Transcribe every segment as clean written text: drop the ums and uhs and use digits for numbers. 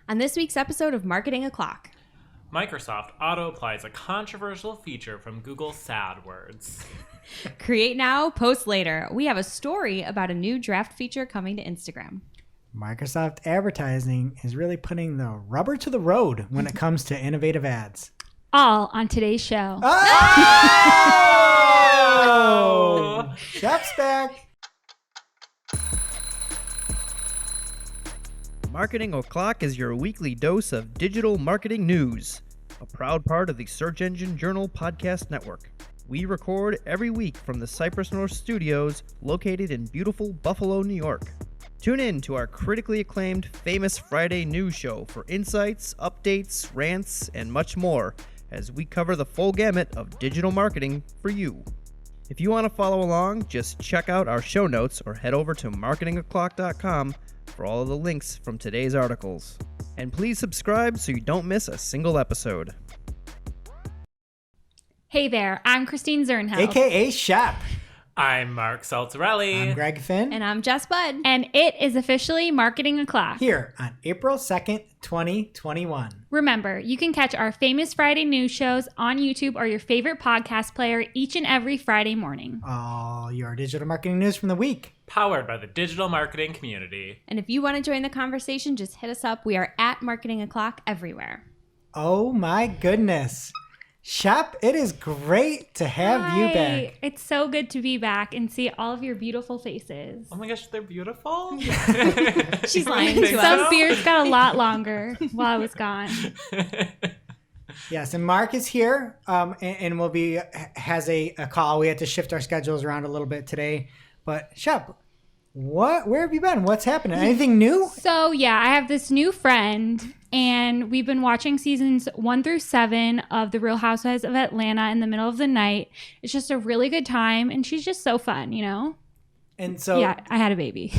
On this week's episode of Marketing O'Clock, Microsoft auto-applies a controversial feature from Google's AdWords. Create now, post later. We have a story about a new draft feature coming to Instagram. Microsoft advertising is really putting the rubber to the road when it comes to innovative ads. All on today's show. Oh! Chef's back. Marketing O'Clock is your weekly dose of digital marketing news, a proud part of the Search Engine Journal Podcast Network. We record every week from the Cypress North Studios located in beautiful Buffalo, New York. Tune in to our critically acclaimed Famous Friday news show for insights, updates, rants, and much more as we cover the full gamut of digital marketing for you. If you want to follow along, just check out our show notes or head over to marketingoclock.com for all of the links from today's articles. And please subscribe so you don't miss a single episode. Hey there, I'm Christine Zernheld. AKA Shep. I'm Mark Saltarelli. I'm Greg Finn. And I'm Jess Budd. And it is officially Marketing O'Clock. Here on April 2nd, 2021. Remember, you can catch our Famous Friday news shows on YouTube or your favorite podcast player each and every Friday morning. All your digital marketing news from the week. Powered by the digital marketing community. And if you want to join the conversation, just hit us up. We are at Marketing O'Clock everywhere. Oh my goodness. Shep, it is great to have you back. It's so good to be back and see all of your beautiful faces. Oh my gosh, they're beautiful. She's lying to us. Some beards got a lot longer while I was gone. Yes, and Mark is here and has a call. We had to shift our schedules around a little bit today. But Shep, where have you been? What's happening? Anything new? So yeah, I have this new friend and we've been watching seasons 1 through 7 of The Real Housewives of Atlanta in the middle of the night. It's just a really good time and she's just so fun, you know? And so yeah, I had a baby.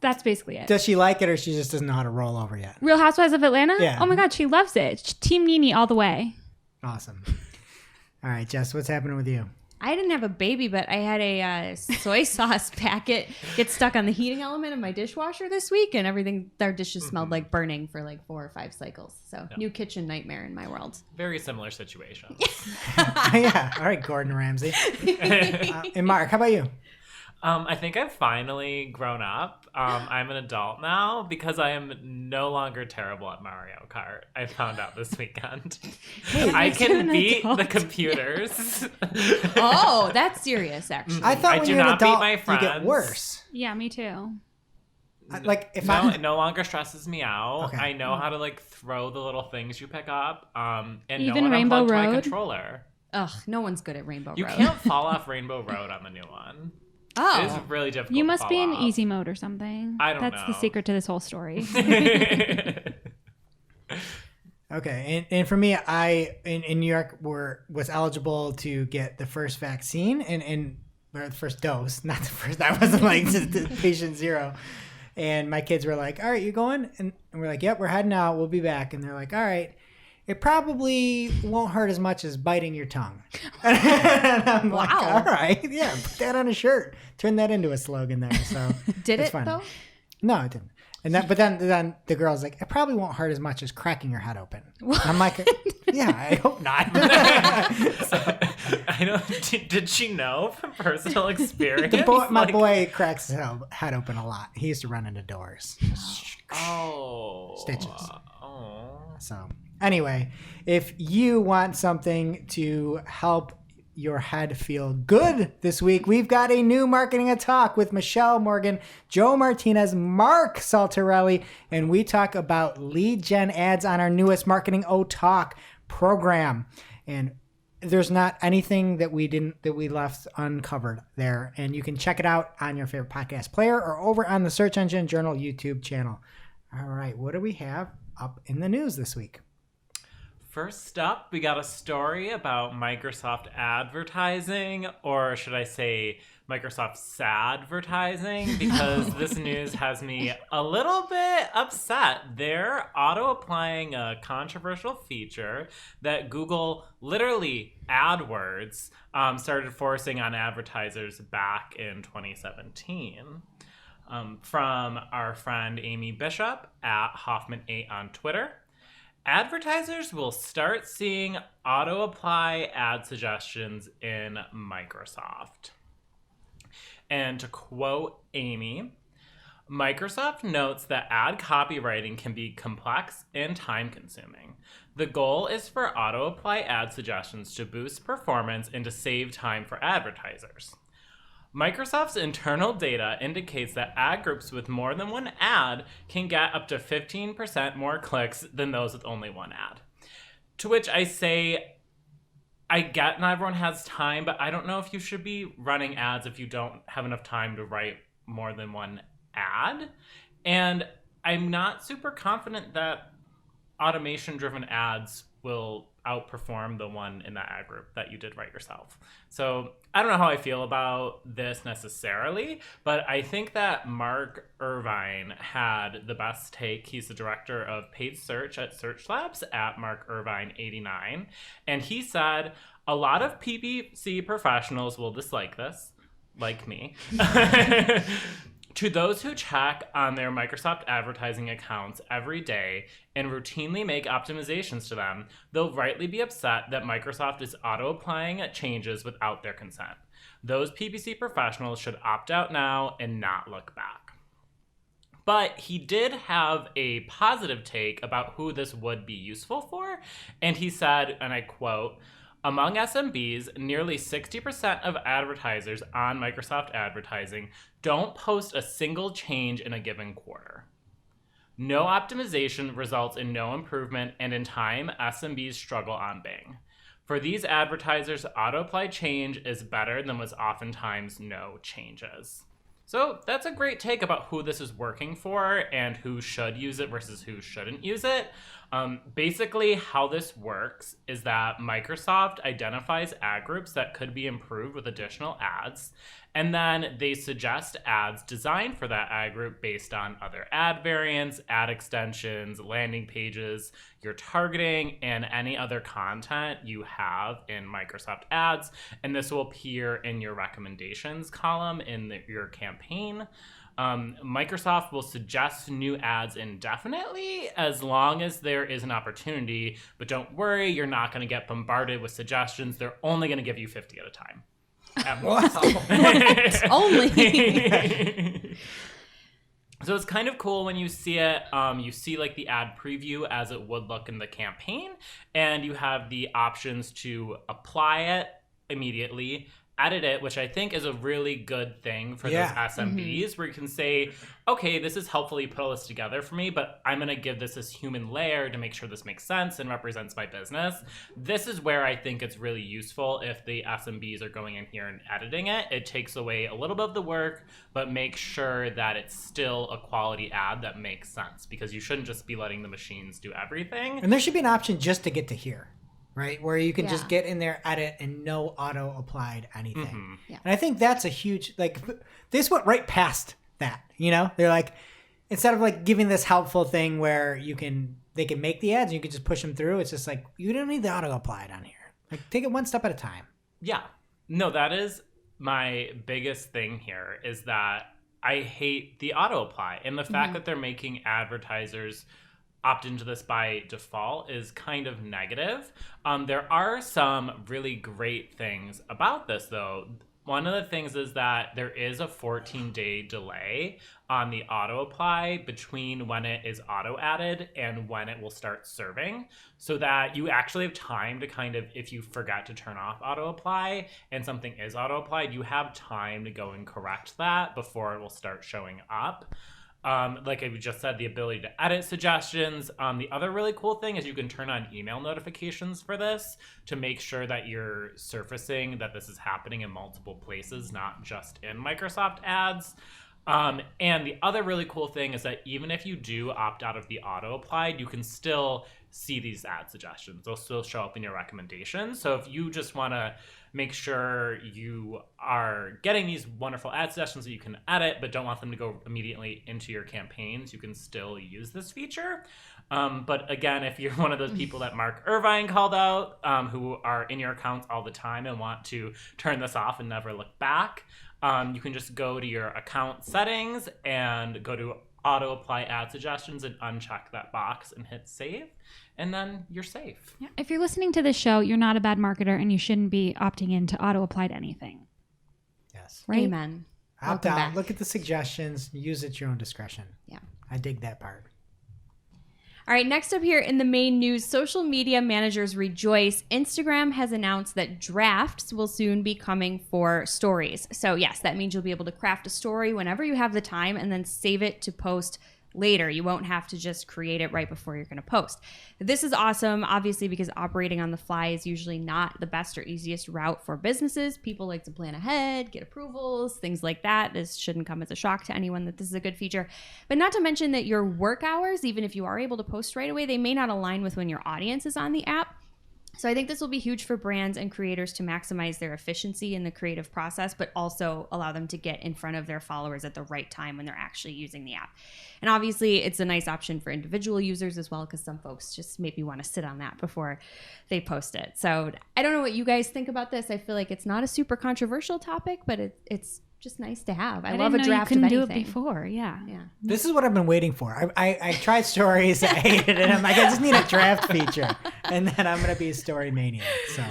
That's basically it. Does she like it or she just doesn't know how to roll over yet? Real Housewives of Atlanta? Yeah. Oh my God, she loves it. Team Nene all the way. Awesome. All right, Jess, what's happening with you? I didn't have a baby, but I had a soy sauce packet get stuck on the heating element of my dishwasher this week, and everything, our dishes smelled like burning for like 4 or 5 cycles. So new kitchen nightmare in my world. Very similar situation. Yeah. All right, Gordon Ramsay. And Mark, how about you? I think I've finally grown up. I'm an adult now because I am no longer terrible at Mario Kart. I found out this weekend. I can beat the computers. Oh, that's serious, actually. I thought I when do you're an not beat adult, my you friends. get worse. Yeah, me too. It no longer stresses me out. Okay. I know how to like throw the little things you pick up. And Even know when Rainbow unplugged my Road? controller. Ugh, no one's good at Rainbow You Road. can't fall off Rainbow Road on the new one. Oh. It is really difficult. You to must fall be in off. easy mode or something. I don't That's the know. secret to this whole story. Okay, and for me, I in New York was eligible to get the first vaccine or the first dose, not the first. That wasn't like the patient zero. And my kids were like, "All right, you going?" And we're like, "Yep, we're heading out. We'll be back." And they're like, "All right, it probably won't hurt as much as biting your tongue." And I'm like, Wow. "All right, yeah, put that on a shirt. Turn that into a slogan there." So Did it's it, fun. though? No, it didn't. But then the girl's like, it probably won't hurt as much as cracking your head open. I'm like, yeah, I hope not. I don't. Did she know from personal experience? My boy cracks his head open a lot. He used to run into doors. Stitches. Oh. So anyway, if you want something to help your head feel good this week, we've got a new Marketing Talk with Michelle Morgan, Joe Martinez, Mark Saltarelli, and we talk about lead gen ads on our newest Marketing Talk program. And there's not anything that we left uncovered there, and you can check it out on your favorite podcast player or over on the Search Engine Journal YouTube channel. All right, what do we have up in the news this week? First up, we got a story about Microsoft advertising, or should I say Microsoft sadvertising, because this news has me a little bit upset. They're auto-applying a controversial feature that Google, literally AdWords, started forcing on advertisers back in 2017. from our friend Amy Bishop at Hoffman8 on Twitter. Advertisers will start seeing auto-apply ad suggestions in Microsoft. And to quote Amy, Microsoft notes that ad copywriting can be complex and time-consuming. The goal is for auto-apply ad suggestions to boost performance and to save time for advertisers. Microsoft's internal data indicates that ad groups with more than one ad can get up to 15% more clicks than those with only one ad. To which I say, I get not everyone has time, but I don't know if you should be running ads if you don't have enough time to write more than one ad. And I'm not super confident that automation-driven ads will outperform the one in that ad group that you did write yourself. So I don't know how I feel about this necessarily, but I think that Mark Irvine had the best take. He's the director of paid search at Search Labs at Mark Irvine 89. And he said, a lot of PPC professionals will dislike this, like me. To those who check on their Microsoft advertising accounts every day and routinely make optimizations to them, they'll rightly be upset that Microsoft is auto-applying changes without their consent. Those PPC professionals should opt out now and not look back. But he did have a positive take about who this would be useful for, and he said, and I quote, among SMBs, nearly 60% of advertisers on Microsoft advertising don't post a single change in a given quarter. No optimization results in no improvement, and in time, SMBs struggle on Bing. For these advertisers, auto-apply change is better than what's oftentimes no changes. So that's a great take about who this is working for and who should use it versus who shouldn't use it. Basically, how this works is that Microsoft identifies ad groups that could be improved with additional ads, and then they suggest ads designed for that ad group based on other ad variants, ad extensions, landing pages, your targeting, and any other content you have in Microsoft Ads. And this will appear in your recommendations column in your campaign. Microsoft will suggest new ads indefinitely as long as there is an opportunity, but don't worry, you're not going to get bombarded with suggestions. They're only going to give you 50 at a time. Only. So it's kind of cool when you see it. You see like the ad preview as it would look in the campaign, and you have the options to apply it immediately, edit it, which I think is a really good thing for those SMBs, where you can say, okay, this is helpful, you put all this together for me, but I'm going to give this human layer to make sure this makes sense and represents my business. This is where I think it's really useful if the SMBs are going in here and editing it. It takes away a little bit of the work, but makes sure that it's still a quality ad that makes sense, because you shouldn't just be letting the machines do everything. And there should be an option just to get to here. Right, where you can just get in there, edit, and no auto applied anything. Mm-hmm. Yeah. And I think that's a huge, like, this went right past that. You know, they're like, instead of like giving this helpful thing where they can make the ads and you can just push them through. It's just like, you don't need the auto applied on here. Like, take it one step at a time. Yeah, no, that is my biggest thing here, is that I hate the auto apply, and the fact that they're making advertisers opt into this by default is kind of negative. There are some really great things about this, though. One of the things is that there is a 14-day delay on the auto apply between when it is auto added and when it will start serving, so that you actually have time to kind of, if you forget to turn off auto apply and something is auto applied, you have time to go and correct that before it will start showing up. Like I just said, the ability to edit suggestions. The other really cool thing is you can turn on email notifications for this to make sure that you're surfacing that this is happening in multiple places, not just in Microsoft Ads. And the other really cool thing is that even if you do opt out of the auto applied, you can still see these ad suggestions. They'll still show up in your recommendations. So if you just want to make sure you are getting these wonderful ad suggestions that you can edit, but don't want them to go immediately into your campaigns, you can still use this feature. But again, if you're one of those people that Mark Irvine called out, who are in your accounts all the time and want to turn this off and never look back, You can just go to your account settings and go to auto apply ad suggestions and uncheck that box and hit save, and then you're safe. Yeah. If you're listening to this show, you're not a bad marketer and you shouldn't be opting in to auto apply to anything. Yes. Right? Amen. Opt Welcome out. back. Look at the suggestions. Use it at your own discretion. Yeah. I dig that part. All right, next up here in the main news, social media managers rejoice. Instagram has announced that drafts will soon be coming for stories. So yes, that means you'll be able to craft a story whenever you have the time and then save it to post later. You won't have to just create it right before you're going to post. This is awesome, obviously, because operating on the fly is usually not the best or easiest route for businesses. People like to plan ahead, get approvals, things like that. This shouldn't come as a shock to anyone that this is a good feature. But not to mention that your work hours, even if you are able to post right away, they may not align with when your audience is on the app. So I think this will be huge for brands and creators to maximize their efficiency in the creative process, but also allow them to get in front of their followers at the right time when they're actually using the app. And obviously, it's a nice option for individual users as well, because some folks just maybe want to sit on that before they post it. So I don't know what you guys think about this. I feel like it's not a super controversial topic, but it's just nice to have. I love a draft you of couldn't anything. do it before. Yeah. Yeah. This is what I've been waiting for. I tried stories. I hated it. I'm like, I just need a draft feature. And then I'm going to be a story maniac. So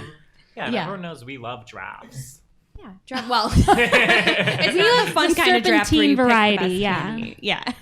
Yeah, and Yeah. everyone knows we love drafts. Yeah, draft. Well, it's really a fun kind of draft where serpentine you pick the variety, best yeah. one. Yeah.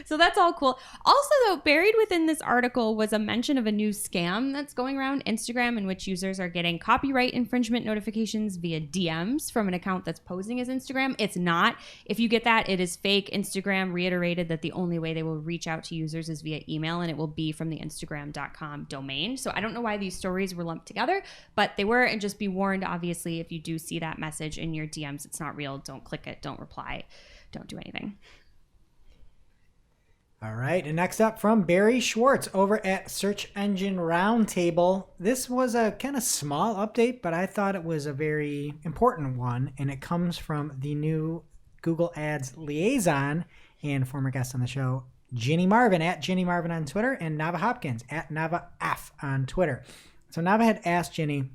So that's all cool. Also, though, buried within this article was a mention of a new scam that's going around Instagram, in which users are getting copyright infringement notifications via DMs from an account that's posing as Instagram. It's not. If you get that, it is fake. Instagram reiterated that the only way they will reach out to users is via email, and it will be from the Instagram.com domain. So I don't know why these stories were lumped together, but they were. And just be warned, obviously, if you do see that message in your DMs, it's not real. Don't click it. Don't reply. Don't do anything. all right, and next up from Barry Schwartz over at Search Engine Roundtable. This was a kind of small update, but I thought it was a very important one, and it comes from the new Google Ads liaison and former guest on the show, Ginny Marvin at Ginny Marvin on Twitter, and Nava Hopkins at Nava F on Twitter. So Nava had asked Ginny,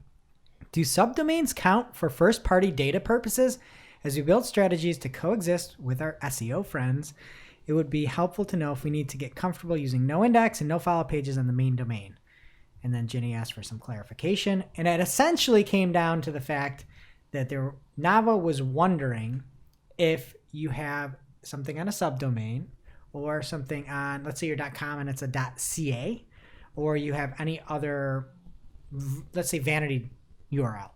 do subdomains count for first-party data purposes? As we build strategies to coexist with our SEO friends, it would be helpful to know if we need to get comfortable using no index and no follow pages on the main domain. And then Ginny asked for some clarification, and it essentially came down to the fact that Nava was wondering if you have something on a subdomain or something on, let's say your .com and it's a .ca, or you have any other, let's say, vanity URL.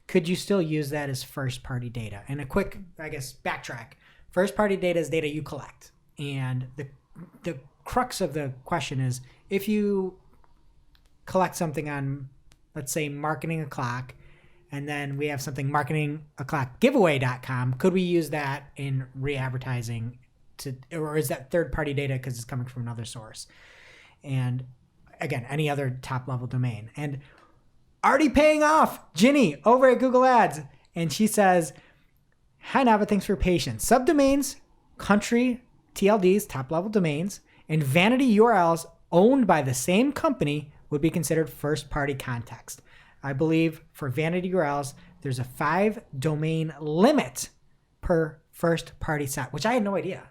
Could you still use that as first-party data? And a quick, I guess, backtrack. First-party data is data you collect. And the crux of the question is, if you collect something on, let's say, Marketing O'Clock, and then we have something marketingoclockgiveaway.com, could we use that in re-advertising or is that third-party data because it's coming from another source? And again, any other top-level domain. And already paying off, Ginny over at Google Ads. And she says, hi, Nava, thanks for your patience. Subdomains, country, TLDs, top-level domains, and vanity URLs owned by the same company would be considered first-party context. I believe for vanity URLs, there's a 5 domain limit per first-party site, which I had no idea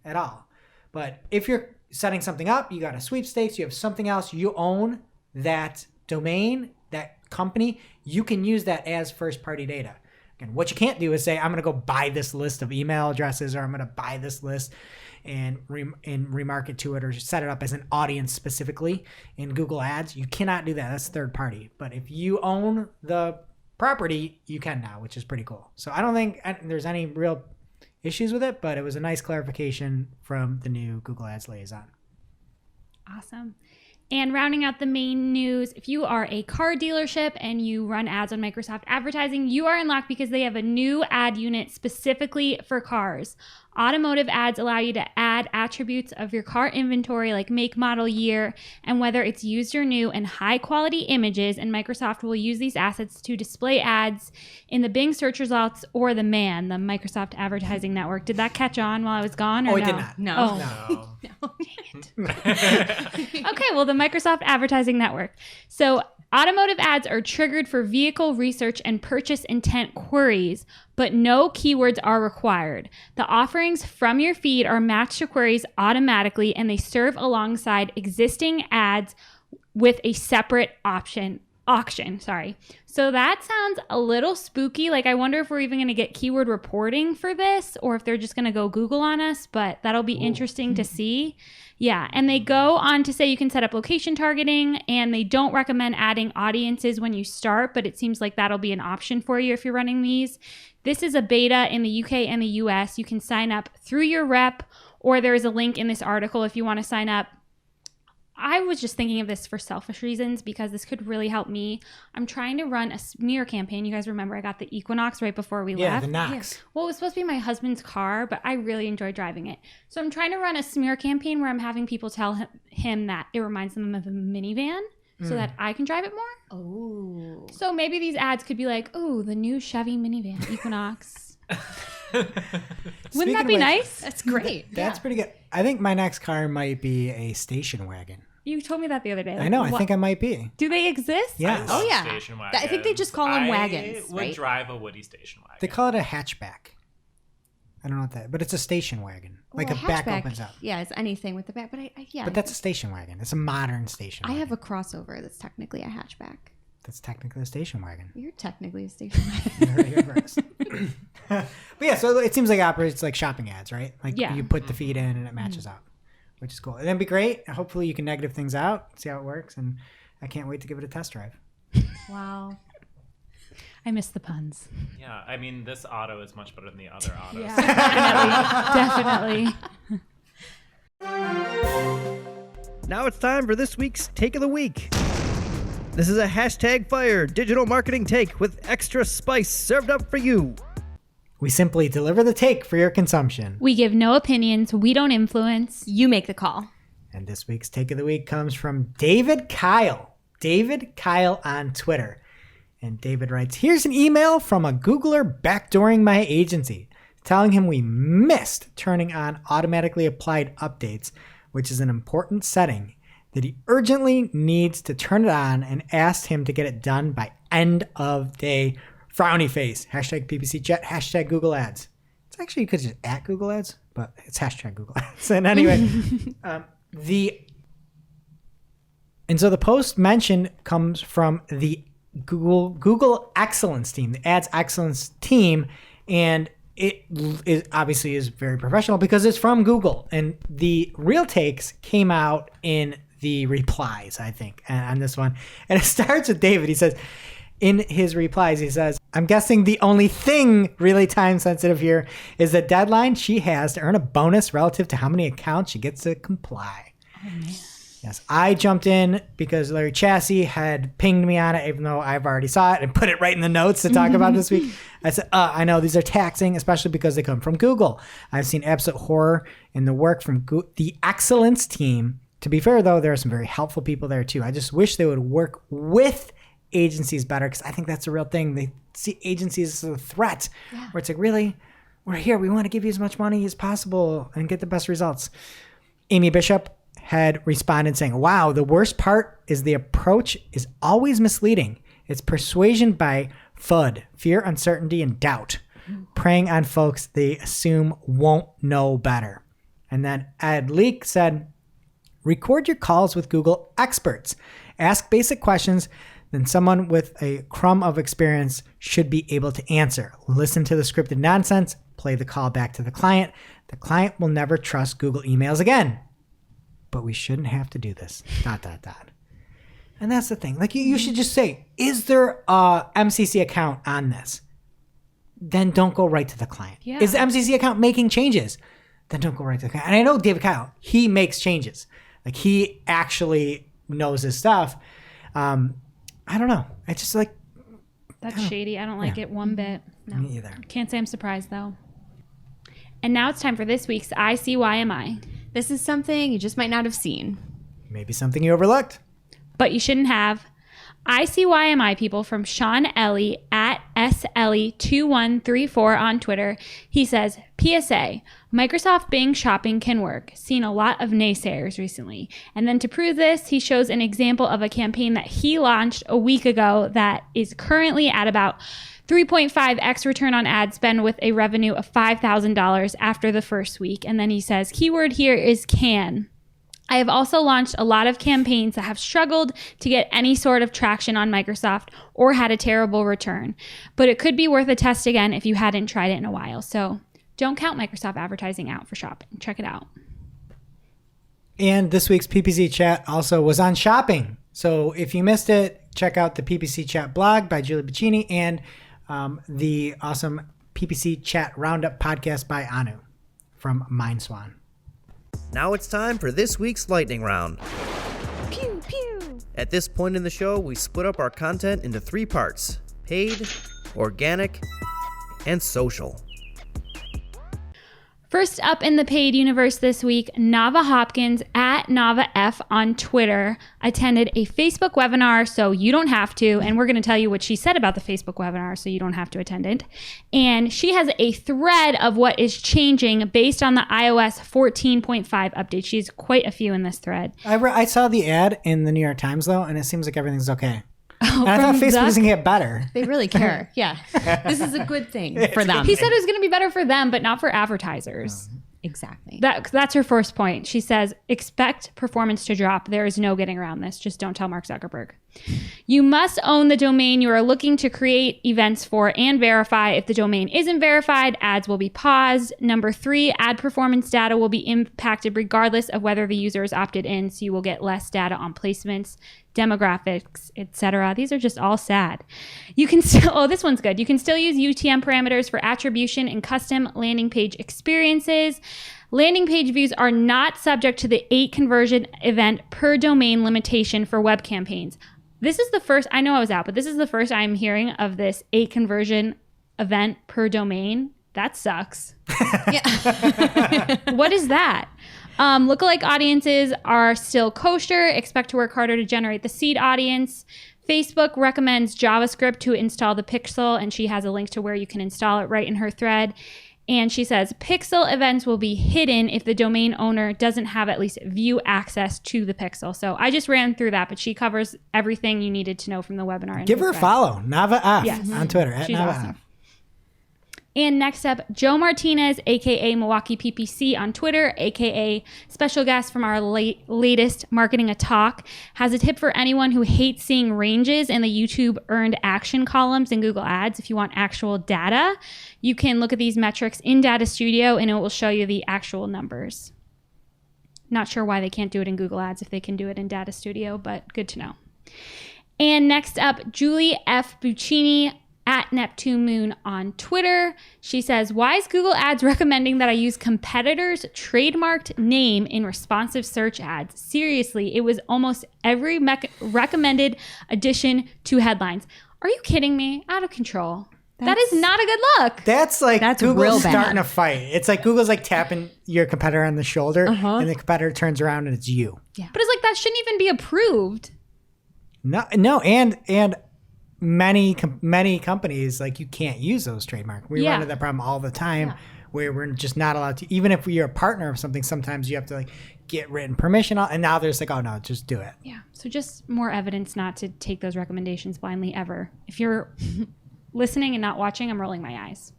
at all. But if you're setting something up, you got a sweepstakes, you have something else, you own that domain, that company, you can use that as first-party data. Again, what you can't do is say, I'm going to go buy this list of email addresses, or I'm going to buy this list and remarket to it, or set it up as an audience specifically in Google Ads. You cannot do that. That's third party. But if you own the property, you can now, which is pretty cool. So I don't think there's any real issues with it, but it was a nice clarification from the new Google Ads liaison. Awesome. And rounding out the main news, if you are a car dealership and you run ads on Microsoft Advertising, you are in luck because they have a new ad unit specifically for cars. Automotive ads allow you to add attributes of your car inventory like make, model, year, and whether it's used or new, and high quality images, and Microsoft will use these assets to display ads in the Bing search results or the Microsoft Advertising Network. Did that catch on while I was gone? Or It did not. No. Oh. Okay, well, the Microsoft Advertising Network. So Automotive ads are triggered for vehicle research and purchase intent queries, but no keywords are required. The offerings from your feed are matched to queries automatically, and they serve alongside existing ads with a separate auction. So that sounds a little spooky. Like, I wonder if we're even going to get keyword reporting for this, or if they're just going to go Google on us, but that'll be interesting to see. Yeah, and they go on to say you can set up location targeting, and they don't recommend adding audiences when you start, but it seems like that'll be an option for you if you're running these. This is a beta in the UK and the US. You can sign up through your rep, or there's a link in this article if you want to sign up. I was just thinking of this for selfish reasons because this could really help me. I'm trying to run a smear campaign. You guys remember I got the Equinox right before we left? The Nox. Yeah. Well, it was supposed to be my husband's car, but I really enjoy driving it. So I'm trying to run a smear campaign where I'm having people tell him that it reminds them of a minivan so that I can drive it more. Oh. So maybe these ads could be like, oh, the new Chevy minivan, Equinox. Wouldn't that be nice? That's great. That's pretty good. I think my next car might be a station wagon. You told me that the other day. I know. I think I might be. Do they exist? Yes. I love Oh, yeah. Station wagons. I think they just call them wagons, I would right? drive a Woody station wagon. They call it a hatchback. I don't know what that, but it's a station wagon. Like Well, a back hatchback, opens up. Yeah, it's anything with the back. But But that's a station wagon. It's a modern station I wagon. have a crossover that's technically a hatchback. That's technically a station wagon. You're technically a station wagon. But yeah, so it seems like it operates like shopping ads, right? Like Yeah. you put the feed in and it matches up, which is cool. And it'd be great. Hopefully you can negative things out, see how it works. And I can't wait to give it a test drive. Wow. I miss the puns. Yeah, I mean, this auto is much better than the other autos. Definitely. Now it's time for this week's Take of the Week. This is a #fire digital marketing take with extra spice served up for you. We simply deliver the take for your consumption. We give no opinions. We don't influence. You make the call. And this week's Take of the Week comes from David Kyle. David Kyle on Twitter. And David writes, here's an email from a Googler backdooring my agency, telling him we missed turning on automatically applied updates, which is an important setting, that he urgently needs to turn it on, and asked him to get it done by end of day. Frowny face. #PPC chat. #Google Ads. It's actually, you could just at Google Ads, but it's #Google Ads. And anyway, and so the post mentioned comes from the Google Excellence team, the Ads Excellence team, and it obviously is very professional because it's from Google. And the real takes came out in the replies, I think, on this one. And it starts with David. He says, in his replies, he says, I'm guessing the only thing really time sensitive here is the deadline she has to earn a bonus relative to how many accounts she gets to comply. Oh, man. Yes, I jumped in because Larry Chassie had pinged me on it, even though I've already saw it and put it right in the notes to talk about this week. I said, I know these are taxing, especially because they come from Google. I've seen absolute horror in the work from the Excellence team. To be fair, though, there are some very helpful people there, too. I just wish they would work with agencies better, because I think that's a real thing. They see agencies as a threat, where it's like, really, we're here. We want to give you as much money as possible and get the best results. Amy Bishop had responded saying, wow, the worst part is the approach is always misleading. It's persuasion by FUD, fear, uncertainty, and doubt, preying on folks they assume won't know better. And then Ed Leek said, record your calls with Google experts. Ask basic questions, then someone with a crumb of experience should be able to answer. Listen to the scripted nonsense, play the call back to the client. The client will never trust Google emails again. But we shouldn't have to do this. ... And that's the thing. Like, you should just say, is there a MCC account on this? Then don't go right to the client. Yeah. Is the MCC account making changes? Then don't go right to the client. And I know David Kyle, he makes changes. Like, he actually knows his stuff. I don't know. It's just like... That's shady. I don't like it one bit. No. Me either. Can't say I'm surprised, though. And now it's time for this week's ICYMI. This is something you just might not have seen. Maybe something you overlooked. But you shouldn't have. ICYMI people from Sean Ellie at SLE2134 on Twitter. He says, PSA, Microsoft Bing shopping can work. Seen a lot of naysayers recently. And then to prove this, he shows an example of a campaign that he launched a week ago that is currently at about 3.5x return on ad spend with a revenue of $5,000 after the first week. And then he says, keyword here is can. I have also launched a lot of campaigns that have struggled to get any sort of traction on Microsoft or had a terrible return. But it could be worth a test again if you hadn't tried it in a while. So don't count Microsoft advertising out for shopping. Check it out. And this week's PPC chat also was on shopping. So if you missed it, check out the PPC chat blog by Julie Bacchini and the awesome PPC chat roundup podcast by Anu from MindSwan. Now it's time for this week's lightning round. Pew, pew. At this point in the show, we split up our content into 3 parts: paid, organic, and social. First up in the paid universe this week, Nava Hopkins at NavaF on Twitter attended a Facebook webinar, so you don't have to. And we're going to tell you what she said about the Facebook webinar, so you don't have to attend it. And she has a thread of what is changing based on the iOS 14.5 update. She has quite a few in this thread. I saw the ad in the New York Times, though, and it seems like everything's okay. And I thought Facebook was going to get better. They really care. Yeah. This is a good thing for them. He said it was going to be better for them, but not for advertisers. Exactly. That's her first point. She says, expect performance to drop. There is no getting around this. Just don't tell Mark Zuckerberg. You must own the domain you are looking to create events for and verify. If the domain isn't verified, ads will be paused. Number 3, ad performance data will be impacted regardless of whether the user is opted in, so you will get less data on placements, demographics, etc. These are just all sad. You can still, this one's good. You can still use UTM parameters for attribution and custom landing page experiences. Landing page views are not subject to the 8 conversion event per domain limitation for web campaigns. This is the first, I know I was out, but this is the first I'm hearing of this 8 conversion event per domain. That sucks. What is that? Lookalike audiences are still kosher. Expect to work harder to generate the seed audience. Facebook recommends JavaScript to install the pixel, and she has a link to where you can install it right in her thread. And she says pixel events will be hidden if the domain owner doesn't have at least view access to the pixel. So I just ran through that, but she covers everything you needed to know from the webinar. Give her a follow, NavaF, on Twitter, at She's NavaF. awesome. And next up, Joe Martinez, aka Milwaukee PPC on Twitter, aka special guest from our latest Marketing a Talk, has a tip for anyone who hates seeing ranges in the YouTube earned action columns in Google Ads. If you want actual data, you can look at these metrics in Data Studio and it will show you the actual numbers. Not sure why they can't do it in Google Ads if they can do it in Data Studio, but good to know. And next up, Julie F. Buccini at Neptune Moon on Twitter. She says, why is Google Ads recommending that I use competitors' trademarked name in responsive search ads? Seriously, it was almost every recommended addition to headlines. Are you kidding me? Out of control. That is not a good look. That's real Google's bad. starting a fight. It's like Google's like tapping your competitor on the shoulder, and the competitor turns around and it's you. Yeah. But it's like that shouldn't even be approved. No, and many companies, like, you can't use those trademarks. We run into that problem all the time where we're just not allowed to. Even if you're a partner of something, sometimes you have to like get written permission. And now there's like, oh no, just do it. Yeah. So just more evidence not to take those recommendations blindly ever. If you're listening and not watching, I'm rolling my eyes.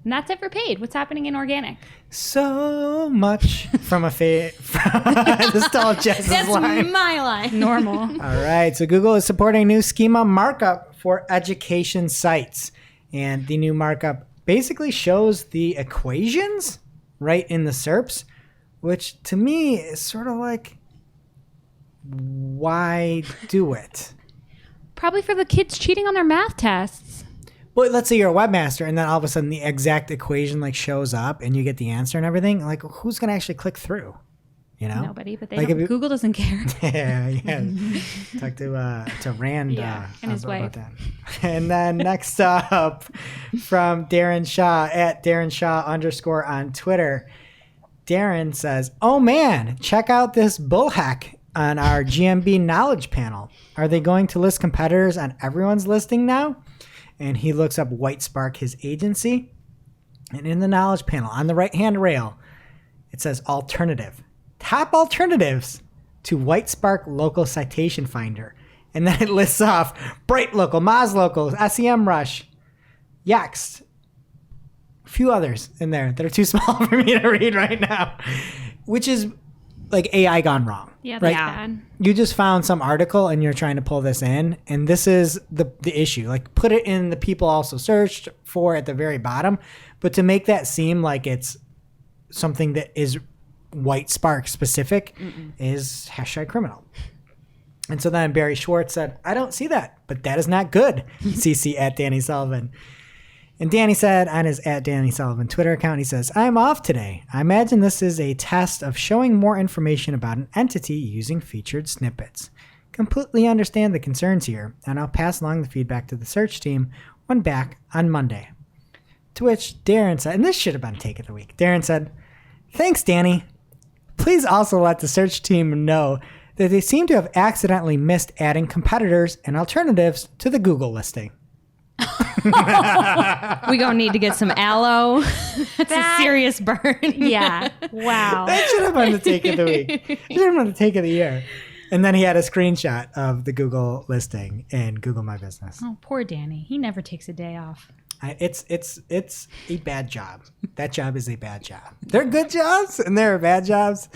And that's it for paid. What's happening in organic? So much from the stall Jess's That's line. my line. Normal. All right. So Google is supporting new schema markup for education sites. And the new markup basically shows the equations right in the SERPs, which to me is sort of like, why do it? Probably for the kids cheating on their math tests. Well, let's say you're a webmaster and then all of a sudden the exact equation like shows up and you get the answer and everything. Like, who's going to actually click through? You know? Nobody, but Like, if you- Google doesn't care. Yeah. Talk to Rand and his about wife. that. And then next up from Darren Shaw at Darren Shaw _ on Twitter. Darren says, oh man, check out this bullhack on our GMB knowledge panel. Are they going to list competitors on everyone's listing now? and he looks up White Spark, his agency. And in the knowledge panel on the right-hand rail, it says alternative. Top alternatives to White Spark Local Citation Finder. And then it lists off Bright Local, Moz Local, SEMrush, Yext, a few others in there that are too small for me to read right now, which is like AI gone wrong. Yeah, right? that's bad. You just found some article and you're trying to pull this in, and this is the issue. Like, put it in the people also searched for at the very bottom, but to make that seem like it's something that is White Spark specific is #criminal. And so then Barry Schwartz said, I don't see that, but that is not good. CC at Danny Sullivan. And Danny said on his at Danny Sullivan Twitter account, he says, I'm off today. I imagine this is a test of showing more information about an entity using featured snippets. Completely understand the concerns here, and I'll pass along the feedback to the search team when back on Monday. To which Darren said, and this should have been take of the week. Darren said, thanks, Danny. Please also let the search team know that they seem to have accidentally missed adding competitors and alternatives to the Google listing. We gonna need to get some aloe. That's a serious burn. Yeah. Wow. That should have been the take of the week. It should have been the take of the year. And then he had a screenshot of the Google listing in Google My Business. Oh, poor Danny. He never takes a day off. It's a bad job. That job is a bad job. They're good jobs and there are bad jobs.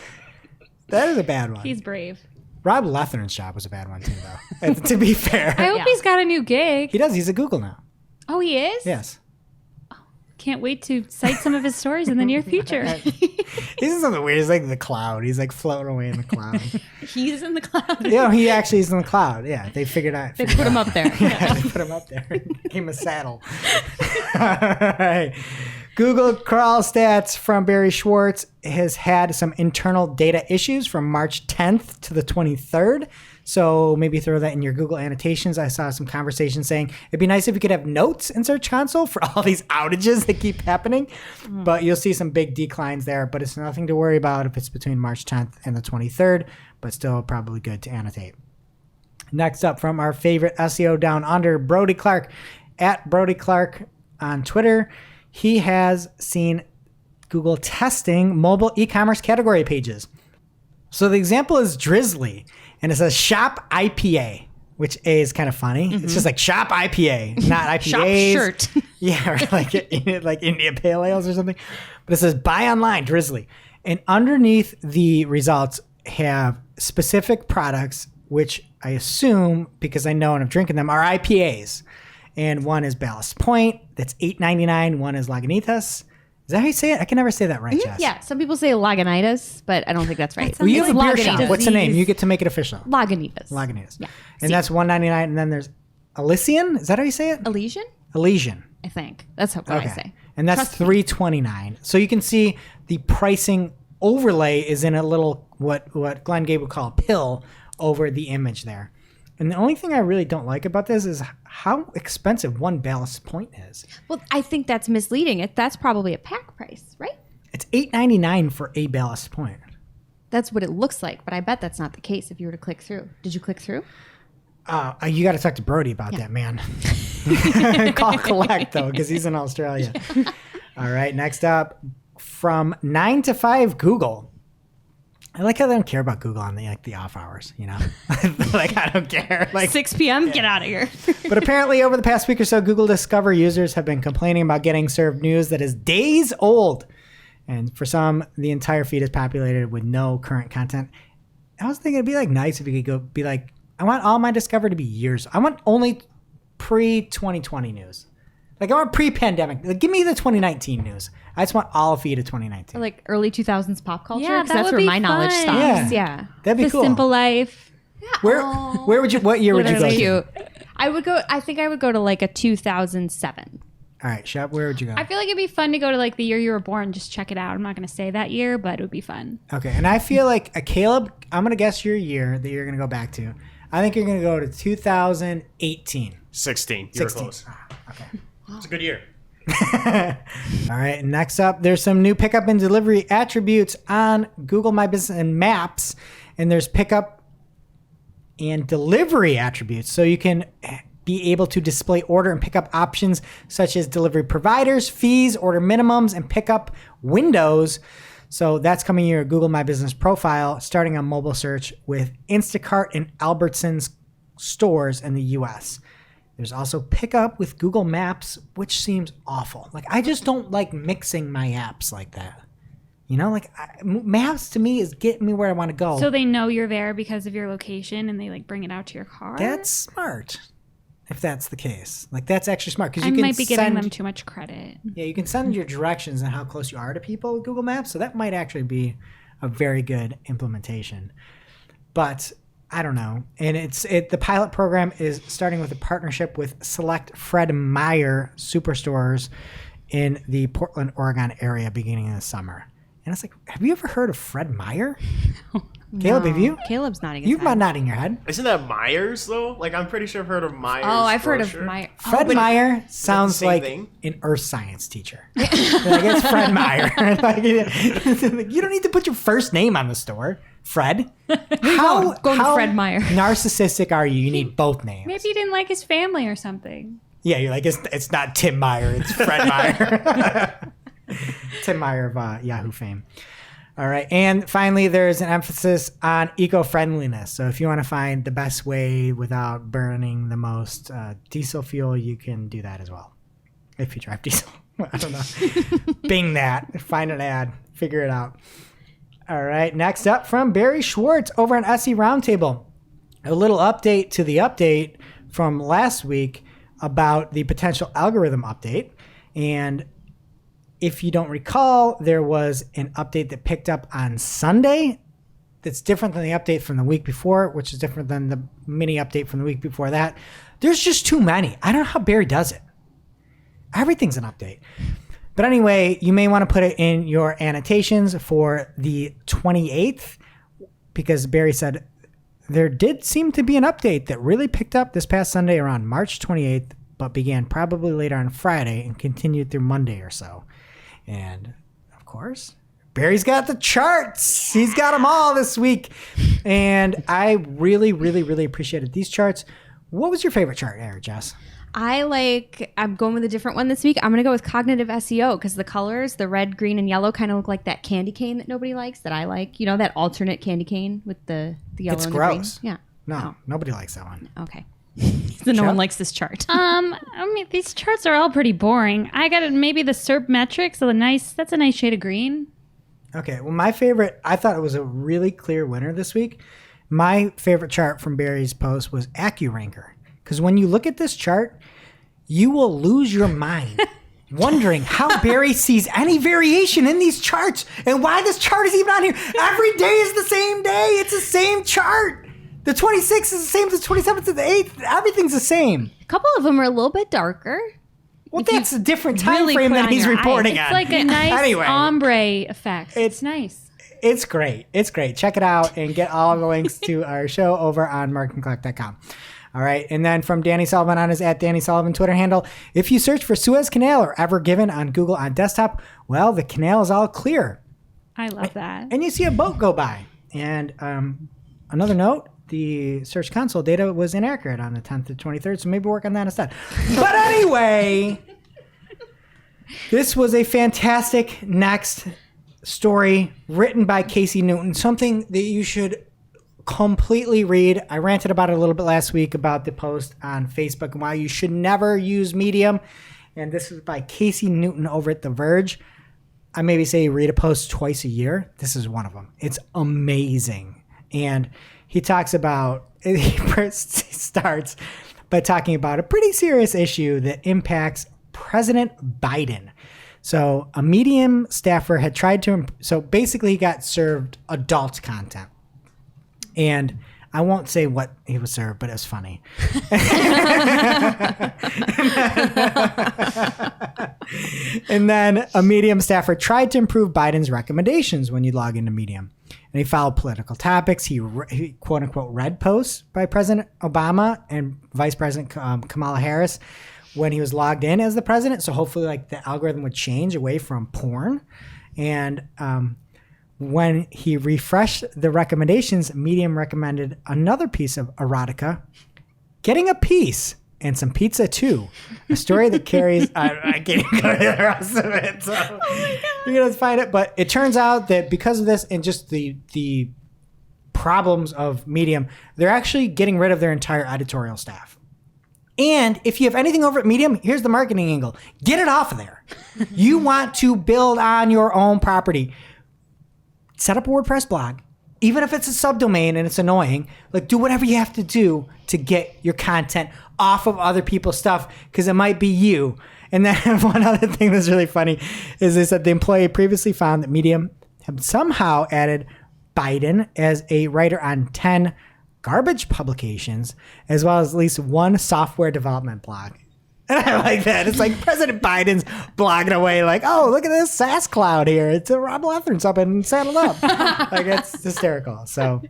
That is a bad one. He's brave. Rob Lethern's job was a bad one too, though. To be fair, I hope he's got a new gig. he does. He's at Google now. Oh, he is? Yes. Can't wait to cite some of his stories in the near future. He's in something weird. He's like the cloud. He's like floating away in the cloud. He's in the cloud. Yeah, he actually is in the cloud. Yeah, they figured out. They put him up there. Yeah, they put him up there. Gave him a saddle. All right. Google crawl stats from Barry Schwartz has had some internal data issues from March 10th to the 23rd. So maybe throw that in your Google annotations. I saw some conversations saying it'd be nice if you could have notes in Search Console for all these outages that keep happening. But you'll see some big declines there. But it's nothing to worry about if it's between March 10th and the 23rd, but still probably good to annotate. Next up from our favorite SEO down under, Brody Clark, at Brody Clark on Twitter. He has seen Google testing mobile e-commerce category pages. So the example is Drizzly, and it says shop IPA, which A is kind of funny. It's just like shop IPA, not IPAs. Shop shirt. Yeah, or like India Pale Ales or something. But it says buy online, Drizzly. And underneath the results have specific products, which I assume, because I know and I'm drinking them, are IPAs. And one is Ballast Point, that's $8.99. One is Lagunitas. Is that how you say it? I can never say that right, Jess. Yeah, some people say Lagunitas, but I don't think that's right. Well, you have a beer Lagunitas. shop. What's the name? You get to make it official. Lagunitas. Lagunitas. Yeah. And that's $1.99. And then there's Elysian. Is that how you say it? Elysian? Elysian. I think. That's what I say. And that's $3.29. So you can see the pricing overlay is in a little, what Glenn Gabe would call a pill over the image there. And the only thing I really don't like about this is how expensive one Ballast Point is. Well, I think that's misleading. That's probably a pack price, right? It's $8.99 for a Ballast Point. That's what it looks like, but I bet that's not the case if you were to click through. Did you click through? You got to talk to Brody about that, man. Call collect, though, because he's in Australia. All right, next up, from 9 to 5 Google. I like how they don't care about Google on the off hours, you know? Like, I don't care. Like 6 p.m., get out of here. But apparently over the past week or so, Google Discover users have been complaining about getting served news that is days old. And for some, the entire feed is populated with no current content. I was thinking it'd be like nice if you could go be like, I want all my Discover to be years. I want only pre-2020 news. Like, I want pre-pandemic. Like, give me the 2019 news. I just want all feed of 2019. Or like early 2000s pop culture. Yeah, 'cause that that's would where be my knowledge fun. stops. Yeah. Yeah. That'd be The cool. Simple Life. Where would you? What year would you go Literally to? cute. I think I would go to like a 2007. All right, Shep, where would you go? I feel like it'd be fun to go to like the year you were born, just check it out. I'm not going to say that year, but it would be fun. Okay, and I feel like Caleb, I'm going to guess your year that you're going to go back to. I think you're going to go to 2018. 16. You were 16. close. Okay. It's a good year. All right, next up, there's some new pickup and delivery attributes on Google My Business and Maps, and there's pickup and delivery attributes. So you can be able to display order and pickup options such as delivery providers, fees, order minimums, and pickup windows. So that's coming in your Google My Business profile, starting on mobile search with Instacart and Albertsons stores in the US. There's also pickup with Google Maps, which seems awful. Like, I just don't like mixing my apps like that. You know, like Maps to me is getting me where I want to go. So they know you're there because of your location and they like bring it out to your car? That's smart. If that's the case, like that's actually smart because I you can might be giving send, them too much credit. Yeah, you can send your directions and how close you are to people with Google Maps. So that might actually be a very good implementation. But I don't know. And the pilot program is starting with a partnership with select Fred Meyer superstores in the Portland, Oregon area beginning of the summer. And it's like, have you ever heard of Fred Meyer? Caleb, have you? Caleb's nodding his You've head. been nodding your head. Isn't that Myers though? Like I'm pretty sure I've heard of Myers. Oh, I've heard of grocer. Meyer. Fred Meyer sounds same like thing? an earth science teacher. Like, it's Fred Meyer. Like, you don't need to put your first name on the store, Fred. How Going to Fred Meyer. narcissistic are you? You need both names. Maybe you didn't like his family or something. Yeah, you're like, it's not Tim Meyer, it's Fred Meyer. Tim Meyer of Yahoo fame. All right. And finally, there's an emphasis on eco-friendliness. So if you want to find the best way without burning the most diesel fuel, you can do that as well. If you drive diesel. I don't know. Bing that. Find an ad. Figure it out. All right. Next up from Barry Schwartz over on SE Roundtable. A little update to the update from last week about the potential algorithm update. And if you don't recall, there was an update that picked up on Sunday that's different than the update from the week before, which is different than the mini update from the week before that. There's just too many. I don't know how Barry does it. Everything's an update. But anyway, you may want to put it in your annotations for the 28th because Barry said there did seem to be an update that really picked up this past Sunday around March 28th, but began probably later on Friday and continued through Monday or so. And, of course, Barry's got the charts. He's got them all this week. And I really, really, really appreciated these charts. What was your favorite chart there, Jess? I'm going with a different one this week. I'm going to go with cognitive SEO because the colors, the red, green, and yellow kind of look like that candy cane that nobody likes that I like. You know, that alternate candy cane with the yellow It's and gross. the green? Yeah. No, nobody likes that one. Okay. So no one likes this chart. I mean, these charts are all pretty boring. I got maybe the SERP metrics. That's a nice shade of green. Okay, well, my favorite, I thought it was a really clear winner this week. My favorite chart from Barry's post was AccuRanker. Because when you look at this chart, you will lose your mind wondering how Barry sees any variation in these charts and why this chart is even on here. Every day is the same day. It's the same chart. The 26th is the same as the 27th to the 8th. Everything's the same. A couple of them are a little bit darker. Well, that's a different time really frame put than on he's your reporting It's on. like a nice Anyway. ombre effect. It's nice. It's great. It's great. Check it out and get all the links to our show over on marketingclock.com. All right. And then from Danny Sullivan on his @DannySullivan Twitter handle, if you search for Suez Canal or Ever Given on Google on desktop, well, the canal is all clear. I love that. And you see a boat go by. And another note, the Search Console data was inaccurate on the 10th to 23rd, so maybe work on that instead. But anyway, this was a fantastic next story written by Casey Newton, something that you should completely read. I ranted about it a little bit last week about the post on Facebook and why you should never use Medium. And this is by Casey Newton over at The Verge. I maybe say read a post twice a year. This is one of them. It's amazing. And he talks about, he first starts by talking about a pretty serious issue that impacts President Biden. So a Medium staffer had tried to, so basically he got served adult content. And I won't say what he was served, but it was funny. And then a Medium staffer tried to improve Biden's recommendations when you log into Medium. And he followed political topics. He quote unquote read posts by President Obama and Vice President Kamala Harris when he was logged in as the president. So hopefully like the algorithm would change away from porn. And when he refreshed the recommendations, Medium recommended another piece of erotica, getting a piece and some pizza too. A story that carries, I can't even go to the rest of it. So you're going to find it. But it turns out that because of this and just the problems of Medium, they're actually getting rid of their entire editorial staff. And if you have anything over at Medium, here's the marketing angle. Get it off of there. You want to build on your own property. Set up a WordPress blog. Even if it's a subdomain and it's annoying, like do whatever you have to do to get your content off of other people's stuff because it might be you. And then one other thing that's really funny is they said the employee previously found that Medium had somehow added Biden as a writer on 10 garbage publications, as well as at least one software development blog. And I like that. It's like President Biden's blogging away like, oh, look at this SaaS cloud here. It's a Rob Lethern's up and saddled up. Like, it's hysterical. So,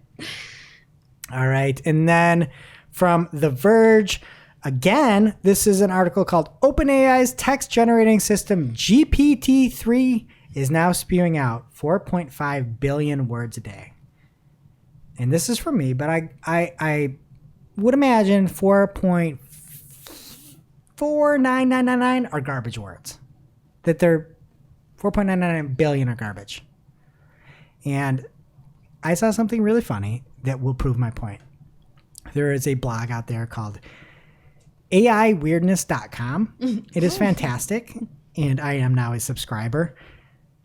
all right. And then from The Verge, again, this is an article called OpenAI's text generating system GPT-3 is now spewing out 4.5 billion words a day. And this is for me, but I would imagine 4.49999 are garbage words. That they're 4.999 billion are garbage. And I saw something really funny that will prove my point. There is a blog out there called AIWeirdness.com. It is fantastic, and I am now a subscriber.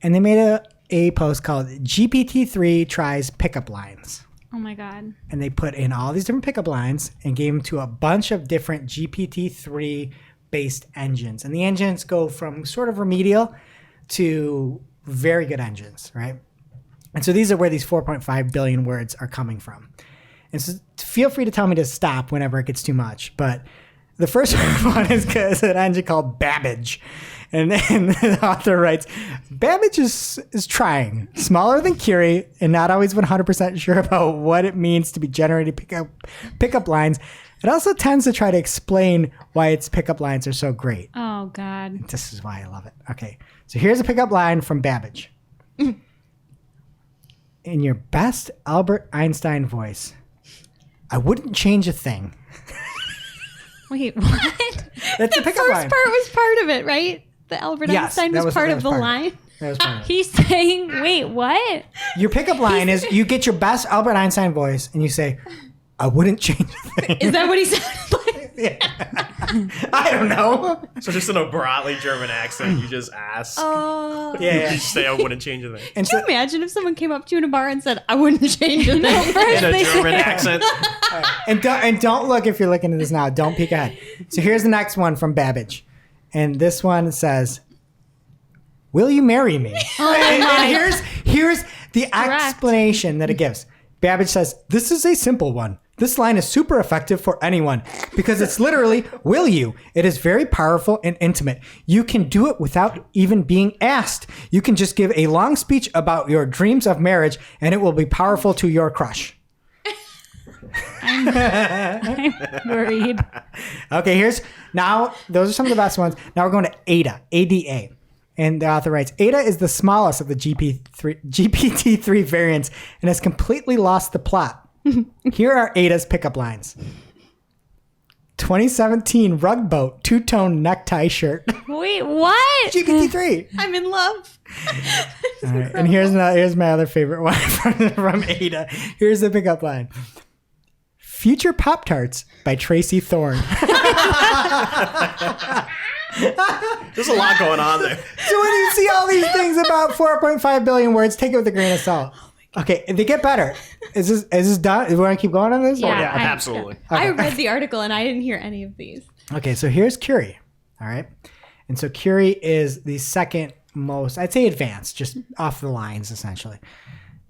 And they made a post called GPT-3 tries pickup lines. Oh my God. And they put in all these different pickup lines and gave them to a bunch of different GPT-3 based engines. And the engines go from sort of remedial to very good engines, right? And so these are where these 4.5 billion words are coming from. And so feel free to tell me to stop whenever it gets too much. But the first one is an engine called Babbage. And then the author writes, Babbage is trying, smaller than Curie, and not always 100% sure about what it means to be generating pickup lines. It also tends to try to explain why its pickup lines are so great. Oh, God. This is why I love it. Okay, so here's a pickup line from Babbage. In your best Albert Einstein voice, I wouldn't change a thing. Wait, what? That's the pickup line. First part was part of it, right? The Albert Einstein was part of the line. That was part of it. He's saying, wait, what? Your pickup line is you get your best Albert Einstein voice and you say, I wouldn't change a thing. Is that what he said? I don't know. So just in a broadly German accent, you just ask. Oh. You just say I wouldn't change a thing. And Could you imagine if someone came up to you in a bar and said, I wouldn't change a thing? In a German accent. and don't look if you're looking at this now. Don't peek ahead. So here's the next one from Babbage. And this one says, will you marry me? And here's the explanation that it gives. Babbage says, this is a simple one. This line is super effective for anyone because it's literally, will you? It is very powerful and intimate. You can do it without even being asked. You can just give a long speech about your dreams of marriage and it will be powerful to your crush. I'm worried. Okay, now those are some of the best ones. Now we're going to Ada, ADA. And the author writes, Ada is the smallest of the GPT-3 variants and has completely lost the plot. Here are Ada's pickup lines. 2017 rug boat, two-tone necktie shirt. Wait, what? GPT-3. I'm in love. All right, and here's my other favorite one from Ada. Here's the pickup line. Future Pop-Tarts by Tracy Thorn. There's a lot going on there. So when you see all these things about 4.5 billion words, take it with a grain of salt. Okay, they get better. Is this done? Do we want to keep going on this? Yeah. Yeah, absolutely. I read the article and I didn't hear any of these. Okay, so here's Curie. All right. And so Curie is the second most, I'd say advanced, just off the lines, essentially.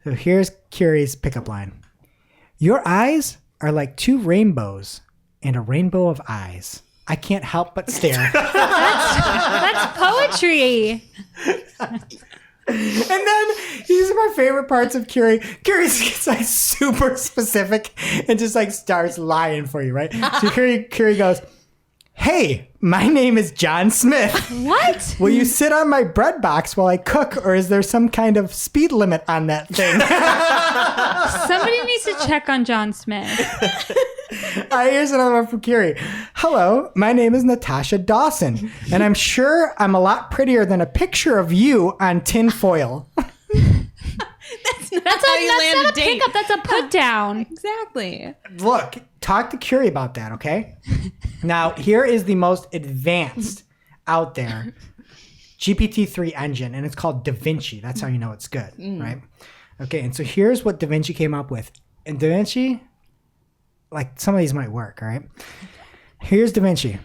So here's Curie's pickup line. Your eyes are like two rainbows and a rainbow of eyes. I can't help but stare. That's poetry. And then these are my favorite parts of Curie. Curie gets like super specific and just like starts lying for you, right? So Curie goes, hey, my name is John Smith. What? Will you sit on my bread box while I cook, or is there some kind of speed limit on that thing? Somebody needs to check on John Smith. Here's another one from Kiri. Hello, my name is Natasha Dawson, and I'm sure I'm a lot prettier than a picture of you on tinfoil. That's not a pickup. That's a put down. Exactly. Look, talk to Kiri about that, okay? Now, here is the most advanced out there GPT-3 engine, and it's called Da Vinci. That's how you know it's good, right? Okay, and so here's what Da Vinci came up with. And Da Vinci, like some of these might work, all right? Here's Da Vinci.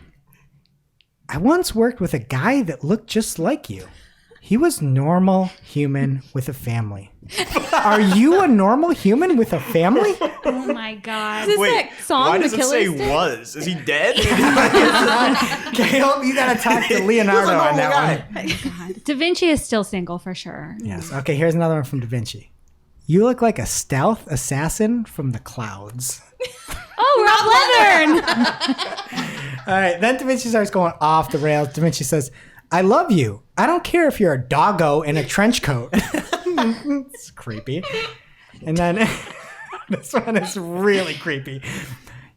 I once worked with a guy that looked just like you. He was normal human with a family. Are you a normal human with a family? Oh my God. Is this that song why the does it say Killers did? was? Is he dead? Gail, you gotta talk to Leonardo on that one. Da Vinci is still single for sure. Yes. Okay, here's another one from Da Vinci. You look like a stealth assassin from the clouds. Oh, Rob Leathern. All right, then Da Vinci starts going off the rails. Da Vinci says, I love you. I don't care if you're a doggo in a trench coat. It's creepy. And then this one is really creepy.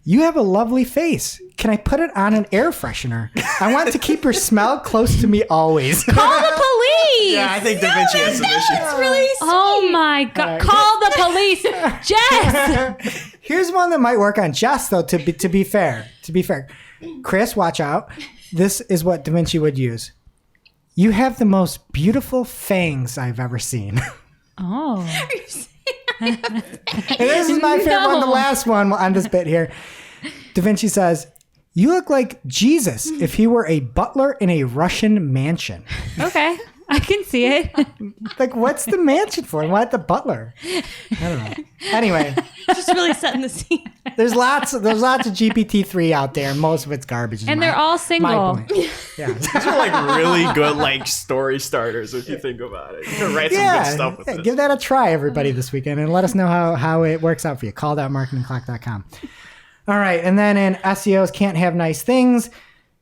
You have a lovely face. Can I put it on an air freshener? I want to keep your smell close to me always. Call the police. Yeah, I think Da Vinci has some issues. That's really sweet. Oh my God. Call the police. Jess. Here's one that might work on Jess, though, to be fair. To be fair. Chris, watch out. This is what Da Vinci would use. You have the most beautiful fangs I've ever seen. Oh. And this is my favorite one, the last one on this bit here. Da Vinci says, you look like Jesus if he were a butler in a Russian mansion. Okay. I can see it. Like, what's the mansion for? And why the butler? I don't know. Anyway, Just really setting the scene. there's lots of GPT-3 out there. Most of it's garbage. And they're all My single. point. Yeah. These are like really good like story starters if you think about it. You can write some good stuff with this. Give that a try, everybody, this weekend, and let us know how it works out for you. Call.marketingclock.com. All right, and then in SEOs Can't Have Nice Things,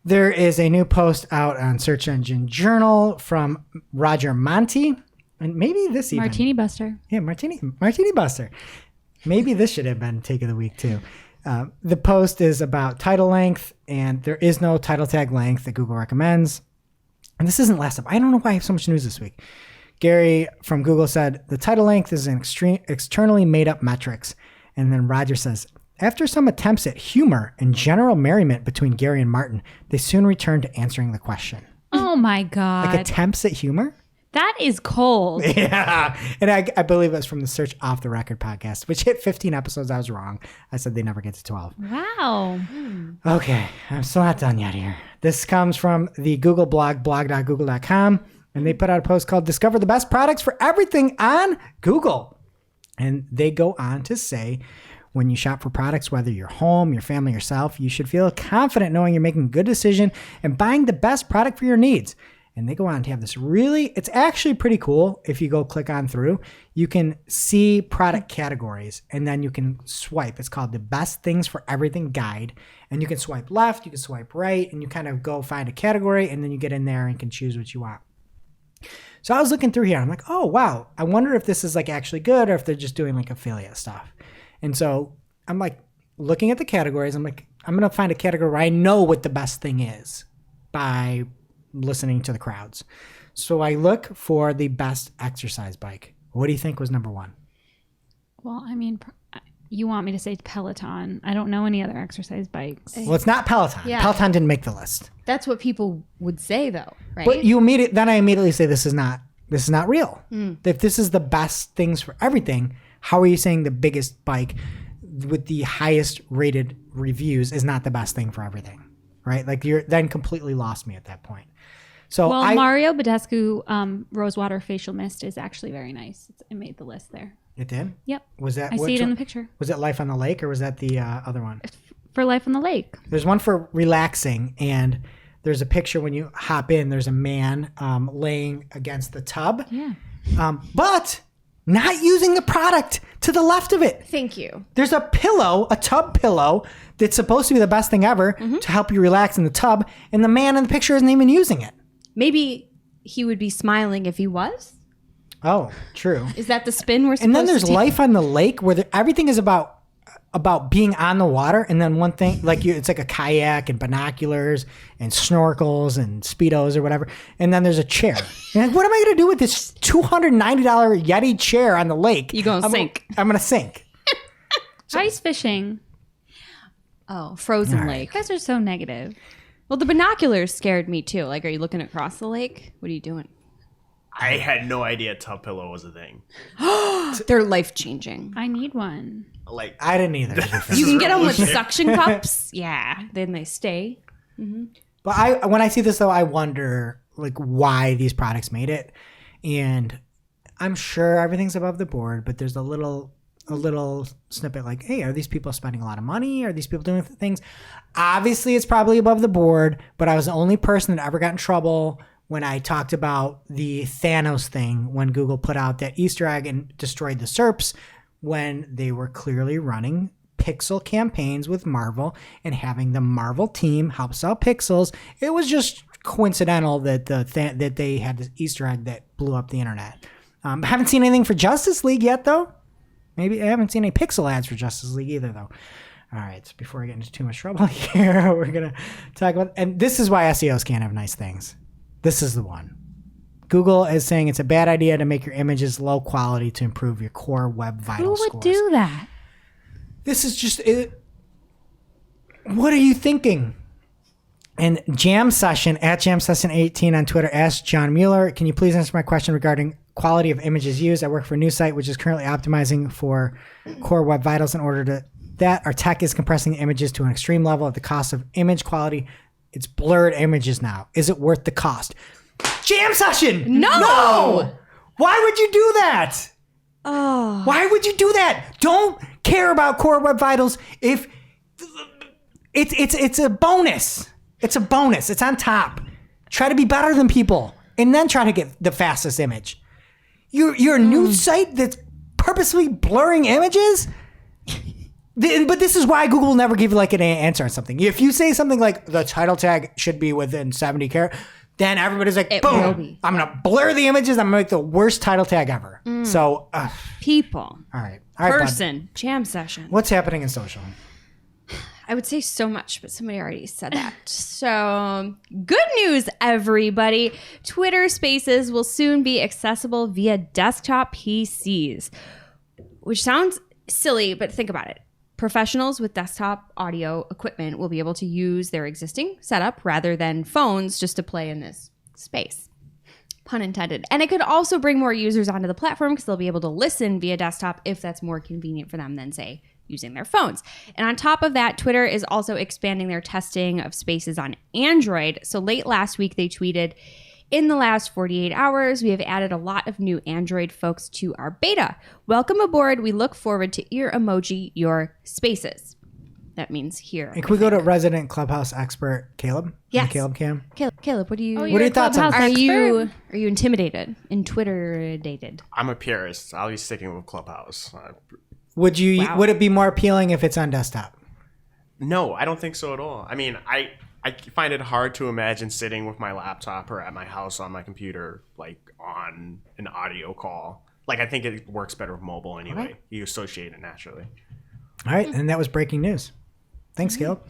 there is a new post out on Search Engine Journal from Roger Monti, and maybe this even Martini Buster. yeah, Martini Buster. Maybe this should have been Take of the Week too. The post is about title length, and there is no title tag length that Google recommends. And this isn't last up. I don't know why I have so much news this week. Gary from Google said the title length is an externally made up metrics. And then Roger says, after some attempts at humor and general merriment between Gary and Martin, they soon returned to answering the question. Oh my God. Like attempts at humor? That is cold. Yeah. And I believe it was from the Search Off the Record podcast, which hit 15 episodes. I was wrong. I said they never get to 12. Wow. Okay. I'm still not done yet here. This comes from the Google blog, blog.google.com. And they put out a post called Discover the Best Products for Everything on Google. And they go on to say, when you shop for products, whether your home, your family, yourself, you should feel confident knowing you're making a good decision and buying the best product for your needs. And they go on to have this it's actually pretty cool. If you go click on through, you can see product categories and then you can swipe. It's called the Best Things for Everything Guide. And you can swipe left, you can swipe right, and you kind of go find a category and then you get in there and can choose what you want. So I was looking through here. I'm like, oh, wow. I wonder if this is like actually good or if they're just doing like affiliate stuff. And so I'm like looking at the categories. I'm like, I'm going to find a category where I know what the best thing is by listening to the crowds. So I look for the best exercise bike. What do you think was number one? Well, I mean, you want me to say Peloton. I don't know any other exercise bikes. Well, it's not Peloton. Yeah. Peloton didn't make the list. That's what people would say, though, right? But then I immediately say this is not real. If this is the best things for everything, how are you saying the biggest bike with the highest rated reviews is not the best thing for everything, right? Like you're then completely lost me at that point. So Well, Mario Badescu Rosewater Facial Mist is actually very nice. It made the list there. It did? Yep. Was that? I see it in the picture. Was it Life on the Lake or was that the other one? For Life on the Lake. There's one for relaxing, and there's a picture when you hop in. There's a man laying against the tub, but not using the product to the left of it. Thank you. There's a pillow, a tub pillow, that's supposed to be the best thing ever to help you relax in the tub, and the man in the picture isn't even using it. Maybe he would be smiling if he was. Oh, true. Is that the spin we're supposed to And then there's take? Life on the Lake, where everything is about about being on the water, and then one thing it's like a kayak and binoculars and snorkels and Speedos or whatever, and then there's a chair. And like, what am I going to do with this $290 Yeti chair on the lake? You gonna sink. I'm going to sink. Ice fishing. Oh, frozen All right. lake. You guys are so negative. Well, the binoculars scared me too. Like, are you looking across the lake? What are you doing? I had no idea Tub Pillow was a thing. They're life changing. I need one. Like, I didn't either. You can get them with suction cups. Yeah, then they stay. But when I see this though, I wonder like why these products made it, and I'm sure everything's above the board, but there's a little snippet like, hey, are these people spending a lot of money? Are these people doing things? Obviously, it's probably above the board, but I was the only person that ever got in trouble when I talked about the Thanos thing when Google put out that Easter egg and destroyed the SERPs when they were clearly running pixel campaigns with Marvel and having the Marvel team help sell pixels. It was just coincidental that that they had this Easter egg that blew up the internet. I haven't seen anything for Justice League yet, though. Maybe I haven't seen any pixel ads for Justice League either, though. All right, so before I get into too much trouble here, we're going to talk about... And this is why SEOs can't have nice things. This is the one. Google is saying it's a bad idea to make your images low quality to improve your core web vital Who would scores. do that? This is just it. What are you thinking? And Jam Session at Jam Session 18 on Twitter asked John Mueller, can you please answer my question regarding quality of images used? I work for a news site which is currently optimizing for core web vitals. In order to that, our tech is compressing images to an extreme level at the cost of image quality. It's blurred images now. Is it worth the cost? Jam Session! No! Why would you do that? Oh, Why would you do that? Don't care about core web vitals if it's a bonus. It's a bonus. It's on top. Try to be better than people and then try to get the fastest image. You're a news site that's purposely blurring images? But this is why Google will never give you like an answer on something. If you say something like the title tag should be within 70 characters, then everybody's like, It will boom, be. I'm going to blur the images. I'm going to make the worst title tag ever. So, people. all right. All right, bud. Person. Jam session. What's happening in social? I would say so much, but somebody already said that. So, good news, everybody. Twitter Spaces will soon be accessible via desktop PCs, which sounds silly, but think about it. Professionals with desktop audio equipment will be able to use their existing setup rather than phones just to play in this space. Pun intended. And it could also bring more users onto the platform because they'll be able to listen via desktop if that's more convenient for them than, say, using their phones. And on top of that, Twitter is also expanding their testing of spaces on Android. So late last week, they tweeted, in the last 48 hours, we have added a lot of new Android folks to our beta. Welcome aboard. We look forward to ear emoji your spaces. That means here. Can we go to resident Clubhouse expert Caleb? Yes. Caleb Cam. Caleb, what do you? Oh, What are you're your a thoughts on Clubhouse that? Are you intimidated? In Twitter dated? I'm a purist. I'll be sticking with Clubhouse. Would you? Wow. Would it be more appealing if it's on desktop? No, I don't think so at all. I mean, I find it hard to imagine sitting with my laptop or at my house on my computer, like on an audio call. Like, I think it works better with mobile anyway. Okay. You associate it naturally. All right, and that was breaking news. Thanks, Caleb.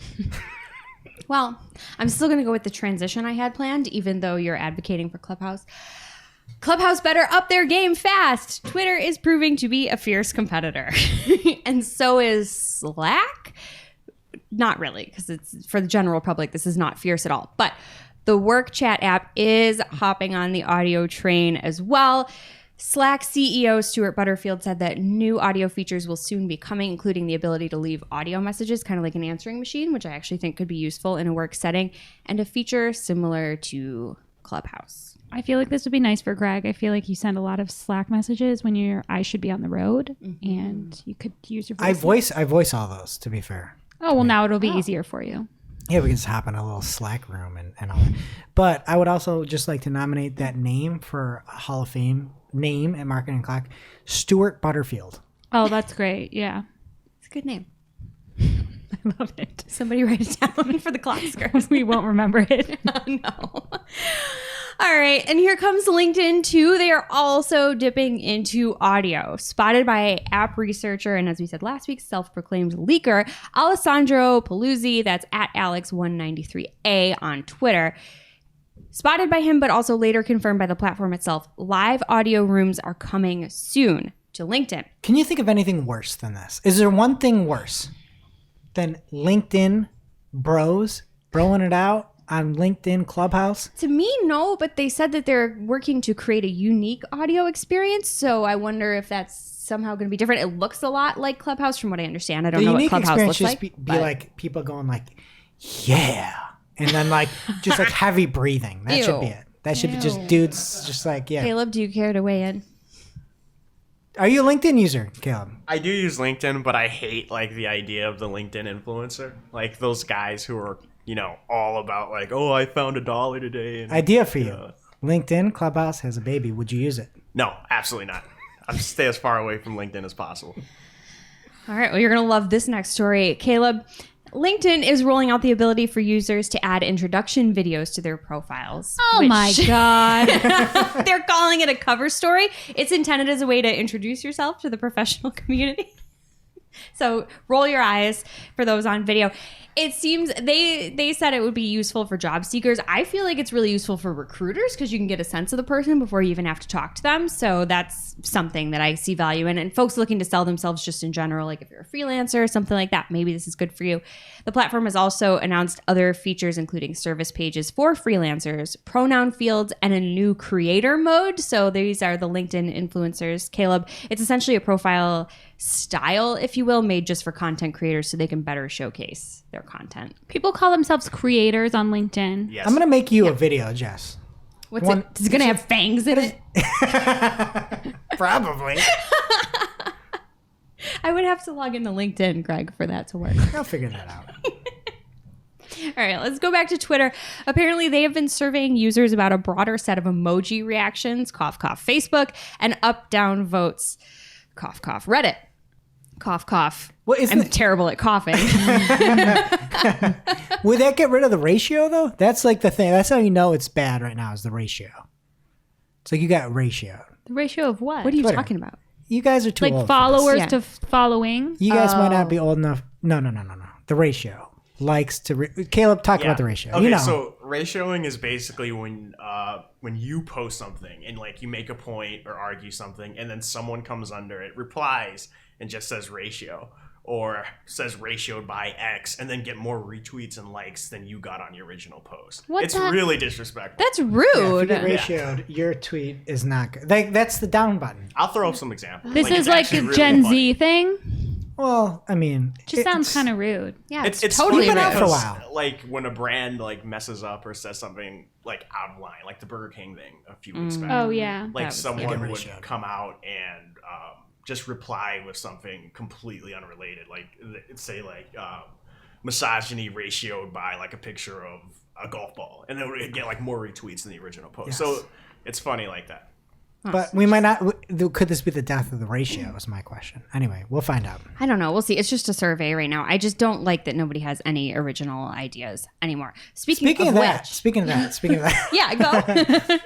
Well, I'm still going to go with the transition I had planned, even though you're advocating for Clubhouse. Clubhouse better up their game fast. Twitter is proving to be a fierce competitor. And so is Slack. Not really, because it's for the general public. This is not fierce at all. But the work chat app is hopping on the audio train as well. Slack CEO Stuart Butterfield said that new audio features will soon be coming, including the ability to leave audio messages, kind of like an answering machine, which I actually think could be useful in a work setting, and a feature similar to Clubhouse. I feel like this would be nice for Greg. I feel like you send a lot of Slack messages when I should be on the road, and you could use your voice. I voice all those, to be fair. Oh, well, now it'll be easier for you. Yeah, we can just hop in a little Slack room and all that. But I would also just like to nominate that name for a Hall of Fame name at Marketing Clock, Stuart Butterfield. Oh, that's great. Yeah. It's a good name. I love it. Somebody write it down for the clock skirts. We won't remember it. No. All right, and here comes LinkedIn too. They are also dipping into audio. Spotted by app researcher and, as we said last week, self-proclaimed leaker Alessandro Paluzzi. That's at Alex193A on Twitter. Spotted by him, but also later confirmed by the platform itself. Live audio rooms are coming soon to LinkedIn. Can you think of anything worse than this? Is there one thing worse than LinkedIn bros broing it out on LinkedIn Clubhouse? To me, no, but they said that they're working to create a unique audio experience. So I wonder if that's somehow going to be different. It looks a lot like Clubhouse from what I understand. I don't know what Clubhouse looks like. Be like people going like, yeah. And then like just like heavy breathing. That should be it. That should be just dudes just like, yeah. Caleb, do you care to weigh in? Are you a LinkedIn user, Caleb? I do use LinkedIn, but I hate like the idea of the LinkedIn influencer. Like those guys who are, all about like, oh, I found $1 today. And, Idea for you. LinkedIn Clubhouse has a baby. Would you use it? No, absolutely not. I'm stay as far away from LinkedIn as possible. All right. Well, you're going to love this next story. Caleb, LinkedIn is rolling out the ability for users to add introduction videos to their profiles. Oh my God. They're calling it a cover story. It's intended as a way to introduce yourself to the professional community. So roll your eyes for those on video. It seems they said it would be useful for job seekers. I feel like it's really useful for recruiters because you can get a sense of the person before you even have to talk to them. So that's something that I see value in. And folks looking to sell themselves just in general, like if you're a freelancer or something like that, maybe this is good for you. The platform has also announced other features, including service pages for freelancers, pronoun fields, and a new creator mode. So these are the LinkedIn influencers. Caleb, it's essentially a profile style, if you will, made just for content creators so they can better showcase their content. People call themselves creators on LinkedIn. Yes. I'm going to make you a video, Jess. What's it? Is it going to have fangs in it? Probably. I would have to log into LinkedIn, Greg, for that to work. I'll figure that out. All right, let's go back to Twitter. Apparently, they have been surveying users about a broader set of emoji reactions, cough, cough, Facebook, and up, down votes, cough, cough, Reddit. Cough, cough. Well, I'm terrible at coughing. Would that get rid of the ratio, though? That's like the thing. That's how you know it's bad right now is the ratio. It's like you got ratio. The ratio of what? What are you Twitter. talking about? You guys are too like old. followers Yeah. to following? You guys might not be old enough. No. The ratio. Likes to... Caleb, talk about the ratio. Okay, so ratioing is basically when you post something and like you make a point or argue something and then someone comes under it, replies, and just says ratio or says ratioed by X and then get more retweets and likes than you got on your original post. It's really disrespectful. That's Yeah, if rude. you get ratioed, your tweet is not good. That's the down button. I'll throw up some examples. This is it's like actually a really Gen funny. Z thing? Well, I mean... Just sounds kind of rude. Yeah, It's totally been funny out for a rude. while. Like when a brand like messes up or says something like out of line, like the Burger King thing a few weeks back. Oh, yeah. Like was- someone yeah. would come out and just reply with something completely unrelated, like say like misogyny ratioed by like a picture of a golf ball, and then it would get like more retweets than the original post. Yes. So it's funny like that. But we might not... Could this be the death of the ratio is my question. Anyway, we'll find out. I don't know. We'll see. It's just a survey right now. I just don't like that nobody has any original ideas anymore. Speaking of Speaking of which, that. yeah, go.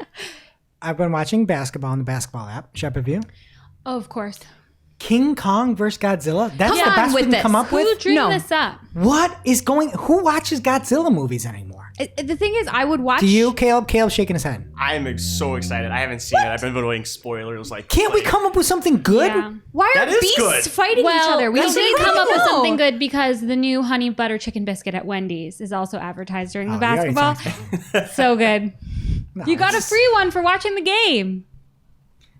I've been watching basketball on the basketball app. Shep, have you? Oh, of course. King Kong versus Godzilla? That's Come the on best we with can this. come up Who with? dreamed No. this up? What is going... Who watches Godzilla movies anymore? The thing is, I would watch. Do you, Caleb? Caleb's shaking his head. I am so excited. I haven't seen it. I've been avoiding spoilers. Like, Can't we come up with something good? Yeah. Why are That is beasts good. fighting each Well, other? we did come up with know. something good because the new honey butter chicken biscuit at Wendy's is also advertised during the we already basketball. So good. You got a free one for watching the game.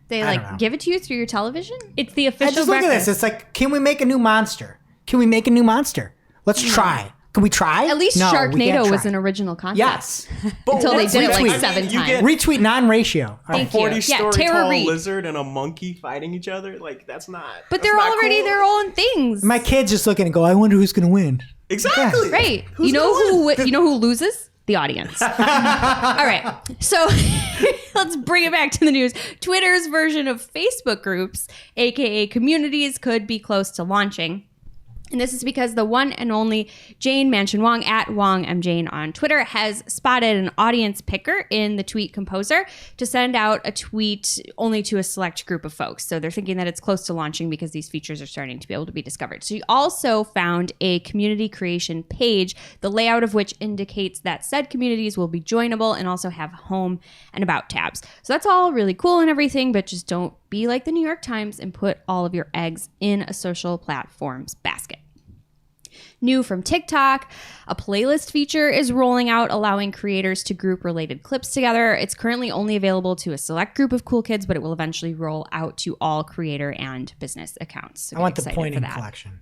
They I don't know. like give it to you through your television. It's the I official just look at breakfast. this. It's like, can we make a new monster? Can we make a new monster? Let's try. Can we try? At least No, we can't Sharknado was try. an original concept. Yes. Until they what's did it like retweet? 7 You times. get- Retweet non-ratio. All right. Thank you. 40-story Tara tall Reid. lizard and a monkey fighting each other. Like that's not. But that's they're not already cool. their own things. My kids just looking and go, I wonder who's going to win. Exactly. Right. Who's You know gonna who? You know who loses? The audience. All right. So let's bring it back to the news. Twitter's version of Facebook groups, aka communities, could be close to launching. And this is because the one and only Jane Mansion Wong at Wong M. Jane on Twitter has spotted an audience picker in the tweet composer to send out a tweet only to a select group of folks. So they're thinking that it's close to launching because these features are starting to be able to be discovered. So you also found a community creation page, the layout of which indicates that said communities will be joinable and also have home and about tabs. So that's all really cool and everything, but just don't be like the New York Times and put all of your eggs in a social platform's basket. New from TikTok, a playlist feature is rolling out, allowing creators to group related clips together. It's currently only available to a select group of cool kids, but it will eventually roll out to all creator and business accounts. So I want the pointing collection.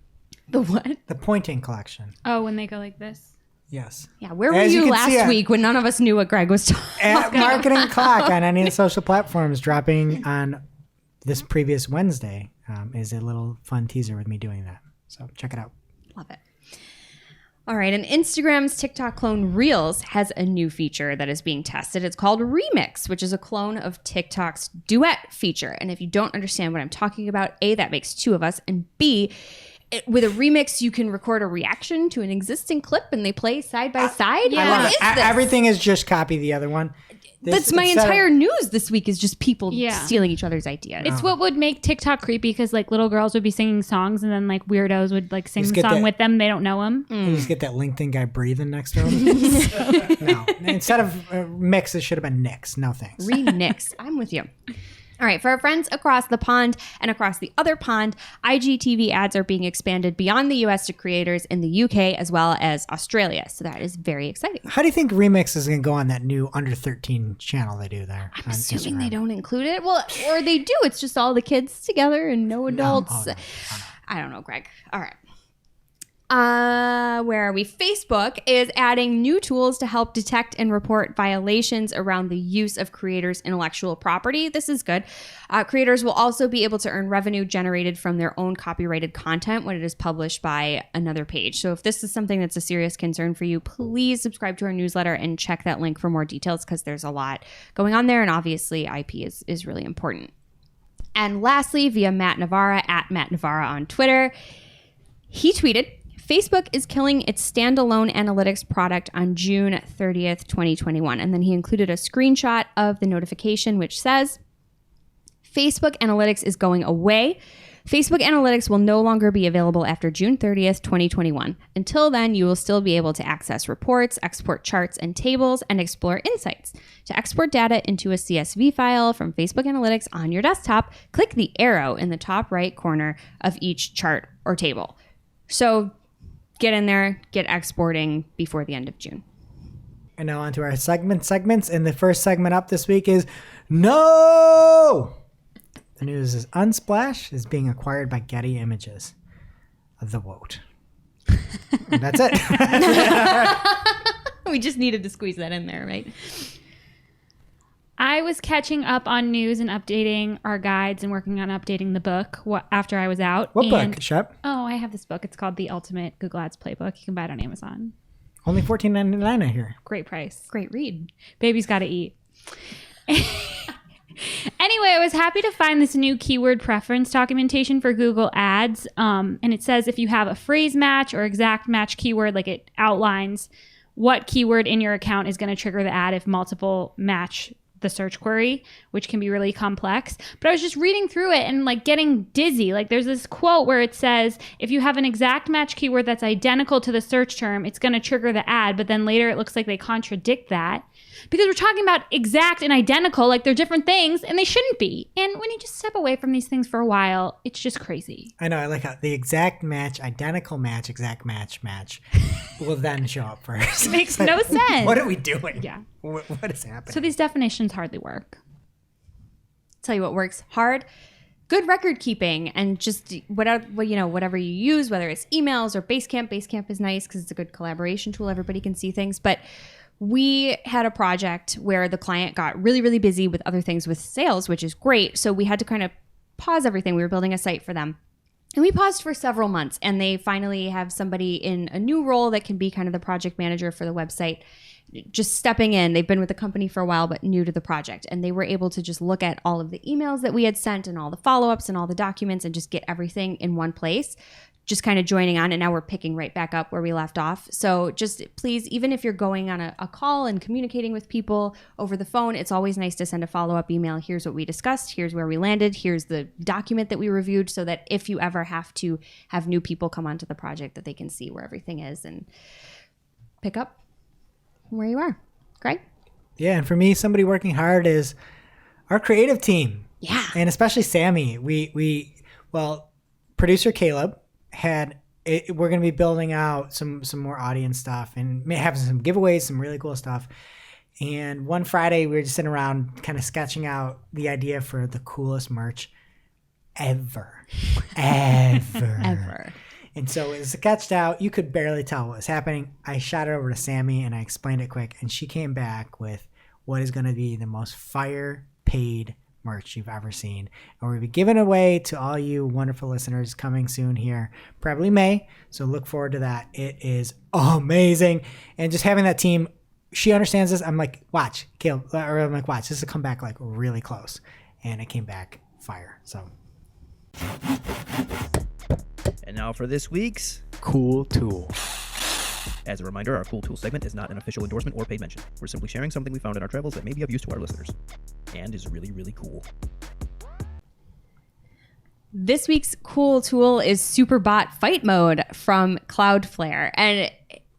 The what? The pointing collection. Oh, when they go like this. Yes. Yeah, where were As you can last see, week when none of us knew what Greg was talking At Marketing Clock on any of the social platforms, dropping on this previous Wednesday, is a little fun teaser with me doing that. So check it out. Love it. All right, and Instagram's TikTok clone Reels has a new feature that is being tested. It's called Remix, which is a clone of TikTok's Duet feature. And if you don't understand what I'm talking about, A, that makes two of us, and B, with a remix, you can record a reaction to an existing clip and they play side by side. yeah. I love What it. is this? Everything is just copy the other one. That's my entire news this week is just people Yeah. stealing each other's ideas. It's what would make TikTok creepy because like little girls would be singing songs and then like weirdos would like sing Just the get song that- with them. They don't know them. You just get that LinkedIn guy breathing next to him. No. Instead of mix, it should have been Nix. No thanks. Remix. I'm with you. All right, for our friends across the pond and across the other pond, IGTV ads are being expanded beyond the US to creators in the UK as well as Australia. So that is very exciting. How do you think Remix is going to go on that new under 13 channel they do there? I'm assuming they don't include it. Well, or they do. It's just all the kids together and no adults. no. I don't know, Greg. All right. Where are we? Facebook is adding new tools to help detect and report violations around the use of creators' intellectual property. This is good. Creators will also be able to earn revenue generated from their own copyrighted content when it is published by another page. So if this is something that's a serious concern for you, please subscribe to our newsletter and check that link for more details because there's a lot going on there. And obviously IP is really important. And lastly, via Matt Navarra at Matt Navarra on Twitter, he tweeted, Facebook is killing its standalone analytics product on June 30th, 2021. And then he included a screenshot of the notification, which says, Facebook Analytics is going away. Facebook Analytics will no longer be available after June 30th, 2021. Until then, you will still be able to access reports, export charts and tables, and explore insights. To export data into a CSV file from Facebook Analytics on your desktop, click the arrow in the top right corner of each chart or table. So get in there, get exporting before the end of June. And now on to our segments. And the first segment up this week is No! The news is Unsplash is being acquired by Getty Images. The vote. And that's it. We just needed to squeeze that in there, right? I was catching up on news and updating our guides and working on updating the book after I was out. What book, Shep? Oh, I have this book. It's called The Ultimate Google Ads Playbook. You can buy it on Amazon. Only $14.99 I hear. Great price. Great read. Baby's got to eat. Anyway, I was happy to find this new keyword preference documentation for Google Ads. And it says if you have a phrase match or exact match keyword, like it outlines what keyword in your account is going to trigger the ad if multiple match the search query, which can be really complex. But I was just reading through it and like getting dizzy. Like there's this quote where it says, if you have an exact match keyword that's identical to the search term, it's going to trigger the ad. But then later it looks like they contradict that because we're talking about exact and identical, like they're different things and they shouldn't be. And when you just step away from these things for a while, it's just crazy. I know. I like how the exact match, identical match, exact match will then show up first. It makes no sense. What are we doing? Yeah. What is happening? So these definitions hardly work. Tell you what works hard. Good record keeping and just whatever you use, whether it's emails or Basecamp. Basecamp is nice because it's a good collaboration tool. Everybody can see things. But we had a project where the client got really, really busy with other things with sales, which is great. So we had to kind of pause everything. We were building a site for them. And we paused for several months. And they finally have somebody in a new role that can be kind of the project manager for the website, just stepping in. They've been with the company for a while, but new to the project. And they were able to just look at all of the emails that we had sent and all the follow-ups and all the documents and just get everything in one place. just kind of joining on, and now we're picking right back up where we left off. So just please, even if you're going on a call and communicating with people over the phone, it's always nice to send a follow-up email. Here's what we discussed. Here's where we landed. Here's the document that we reviewed, so that if you ever have to have new people come onto the project, that they can see where everything is and pick up where you are. Greg? Yeah, and for me, somebody working hard is our creative team. Yeah. And especially Sammy. Well, producer Caleb we're going to be building out some more audience stuff and having some giveaways, some really cool stuff. And one Friday, we were just sitting around kind of sketching out the idea for the coolest merch ever. Ever. And so it was sketched out. You could barely tell what was happening. I shot it over to Sammy and I explained it quick. And she came back with what is going to be the most fire paid merch you've ever seen. And we'll be giving it away to all you wonderful listeners coming soon here, probably May. So look forward to that. It is amazing. And just having that team, she understands this. I'm like, watch, Caleb, or I'm like, watch, this will come back like really close. And it came back fire. So. And now for this week's Cool Tool. As a reminder, our Cool Tool segment is not an official endorsement or paid mention. We're simply sharing something we found in our travels that may be of use to our listeners and is really, really cool. This week's cool tool is Super Bot Fight Mode from Cloudflare. And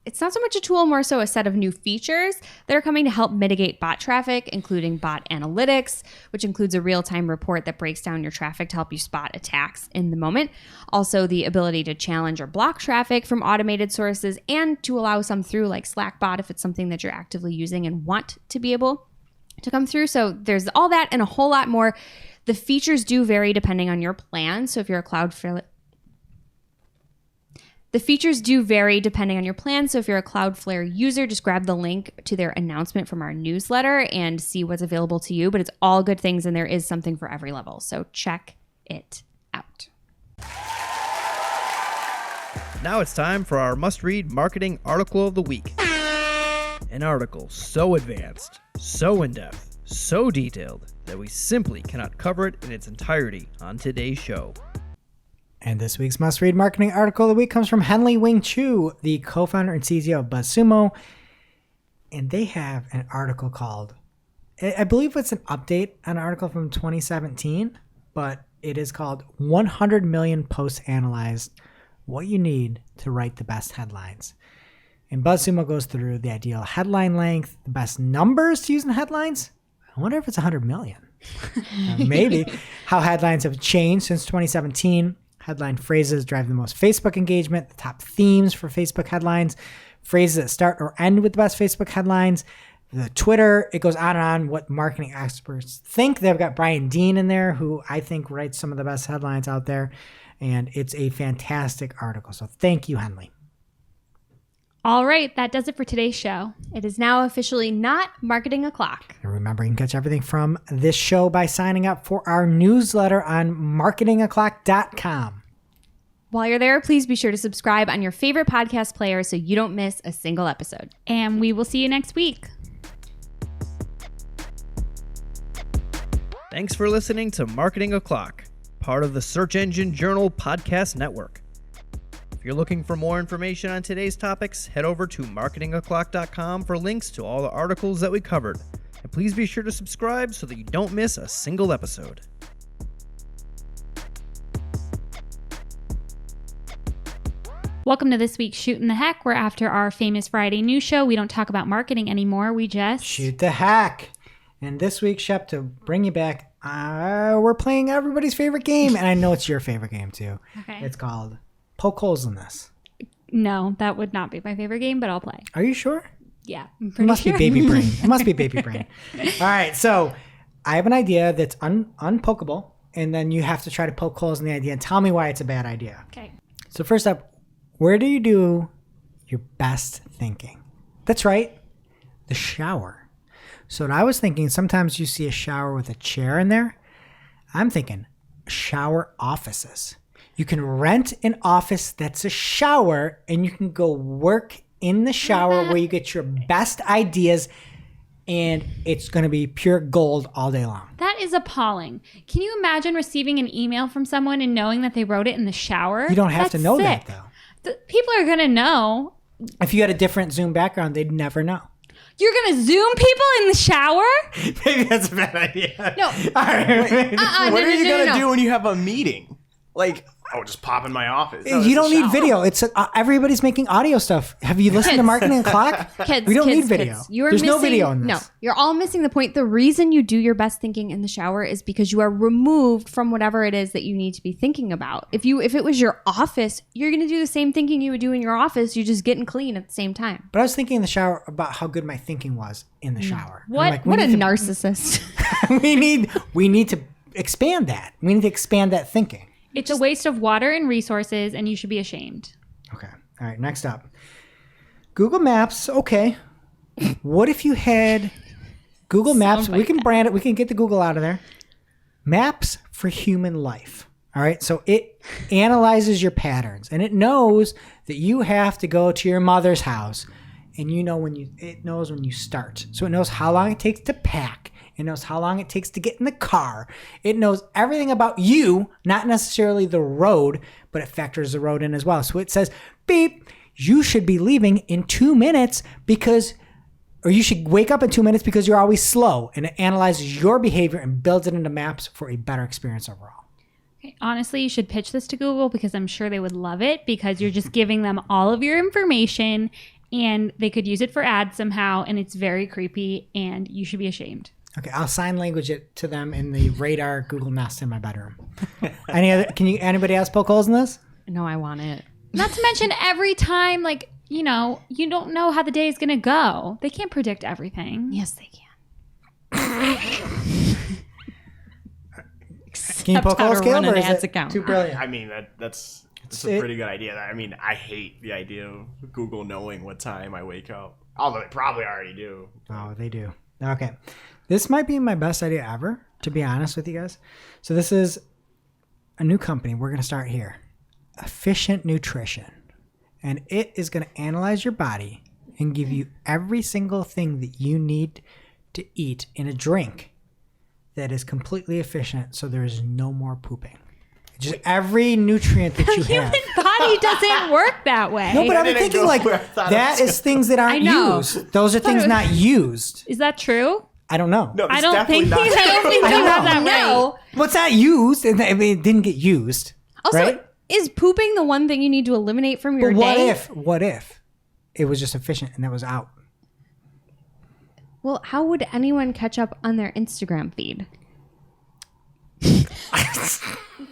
it's not so much a tool, more so a set of new features that are coming to help mitigate bot traffic, including bot analytics, which includes a real-time report that breaks down your traffic to help you spot attacks in the moment. Also, the ability to challenge or block traffic from automated sources, and to allow some through, like Slackbot, if it's something that you're actively using and want to be able to come through. So there's all that and a whole lot more. The features do vary depending on your plan. So if you're a Cloudflare user, just grab the link to their announcement from our newsletter and see what's available to you. But it's all good things, and there is something for every level. So check it out. Now it's time for our must-read marketing article of the week. An article so advanced, so in-depth, so detailed that we simply cannot cover it in its entirety on today's show. And this week's must-read marketing article of the week comes from Henley Wing Chu, the co-founder and CEO of BuzzSumo. And they have an article called, I believe it's an update on an article from 2017, but it is called 100 Million Posts Analyzed, What You Need to Write the Best Headlines. And BuzzSumo goes through the ideal headline length, the best numbers to use in headlines. I wonder if it's 100 million. Maybe. How headlines have changed since 2017. Headline phrases drive the most Facebook engagement, the top themes for Facebook headlines, phrases that start or end with the best Facebook headlines, the Twitter, it goes on and on, what marketing experts think. They've got Brian Dean in there, who I think writes some of the best headlines out there. And it's a fantastic article. So thank you, Henley. All right, that does it for today's show. It is now officially not Marketing O'Clock. And remember, you can catch everything from this show by signing up for our newsletter on marketingoclock.com. While you're there, please be sure to subscribe on your favorite podcast player so you don't miss a single episode. And we will see you next week. Thanks for listening to Marketing O'Clock, part of the Search Engine Journal Podcast Network. If you're looking for more information on today's topics, head over to marketingoclock.com for links to all the articles that we covered. And please be sure to subscribe so that you don't miss a single episode. Welcome to this week's Shootin the Heck, where after our famous Friday news show, we don't talk about marketing anymore. We just shoot the heck. And this week, Shep, to bring you back, we're playing everybody's favorite game. And I know it's your favorite game, too. Okay. It's called Poke Holes in This. No, that would not be my favorite game, but I'll play. Are you sure? Yeah. It must be baby brain. It must be baby brain. All right. So I have an idea that's unpokeable. And then you have to try to poke holes in the idea and tell me why it's a bad idea. Okay. So first up, where do you do your best thinking? That's right. The shower. So what I was thinking, sometimes you see a shower with a chair in there. I'm thinking shower offices. You can rent an office that's a shower and you can go work in the shower where you get your best ideas and it's going to be pure gold all day long. That is appalling. Can you imagine receiving an email from someone and knowing that they wrote it in the shower? You don't have to know that, sick. though. People are going to know. If you had a different Zoom background, they'd never know. You're going to Zoom people in the shower? Maybe that's a bad idea. No. All right. What are you gonna do when you have a meeting? Like, just pop in my office. No, You it's a don't need shower. video. It's everybody's making audio stuff. Have you listened to Marketing O'Clock? Kids, we don't kids, need video. kids. You are There's no missing- video in this. No, you're all missing the point. The reason you do your best thinking in the shower is because you are removed from whatever it is that you need to be thinking about. If it was your office, you're going to do the same thinking you would do in your office. You're just getting clean at the same time. But I was thinking in the shower about how good my thinking was in the shower. What- I'm like, we What a need to- narcissist. we need to expand that. We need to expand that thinking. It's a waste of water and resources, and you should be ashamed. Okay. All right. Next up, Google Maps. Okay. What if you had Google Maps? We can brand it. We can get the Google out of there. Maps for human life. All right. So it analyzes your patterns, and it knows that you have to go to your mother's house, and it knows when you start. So it knows how long it takes to pack. It knows how long it takes to get in the car. It knows everything about you, not necessarily the road, but it factors the road in as well. So it says, beep, you should be leaving in 2 minutes or you should wake up in 2 minutes because you're always slow. And it analyzes your behavior and builds it into maps for a better experience overall. Okay, honestly, you should pitch this to Google because I'm sure they would love it because you're just giving them all of your information and they could use it for ads somehow. And it's very creepy and you should be ashamed. Okay, I'll sign language it to them in the radar Google Nest in my bedroom. Anybody else poke holes in this? No, I want it. Not to mention every time, you don't know how the day is going to go. They can't predict everything. Yes, they can. Can you poke how to holes, Caleb, run or an is ads it account. too brilliant? I mean, that's a pretty good idea. I mean, I hate the idea of Google knowing what time I wake up. Although they probably already do. Oh, they do. Okay. This might be my best idea ever, to be honest with you guys. So this is a new company. We're going to start here. Efficient Nutrition. And it is going to analyze your body and give you every single thing that you need to eat in a drink that is completely efficient so there is no more pooping. Just every nutrient that you have. Human body doesn't work that way. No, but I'm didn't thinking go like where I thought it that was is things that aren't know. used. Those are things not used. Is that true? I don't know. No, I it's don't definitely think not. I don't think I you don't have know. that No. Well, it's not used, and I mean, it didn't get used. Also, right? is pooping the one thing you need to eliminate from your But day? what if it was just efficient and that was out? Well, how would anyone catch up on their Instagram feed?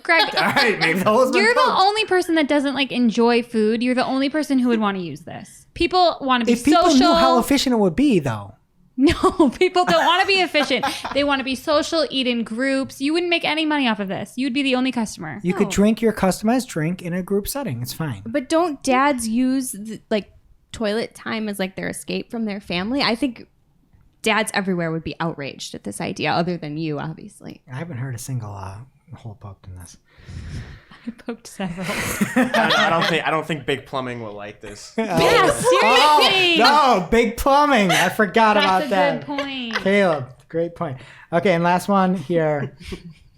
Greg, All right, maybe that was you're the only person that doesn't enjoy food. You're the only person who would want to use this. People want to be If people social. knew how efficient it would be, though. No, people don't want to be efficient. They want to be social, eat in groups. You wouldn't make any money off of this. You'd be the only customer. You could drink your customized drink in a group setting. It's fine. But don't dads use toilet time as their escape from their family? I think dads everywhere would be outraged at this idea, other than you, obviously. I haven't heard a single hole poked in this. I poked several. I don't think Big Plumbing will like this. Yeah, seriously. No, big plumbing. I forgot about That's a that. good point. Caleb, great point. Okay, and last one here.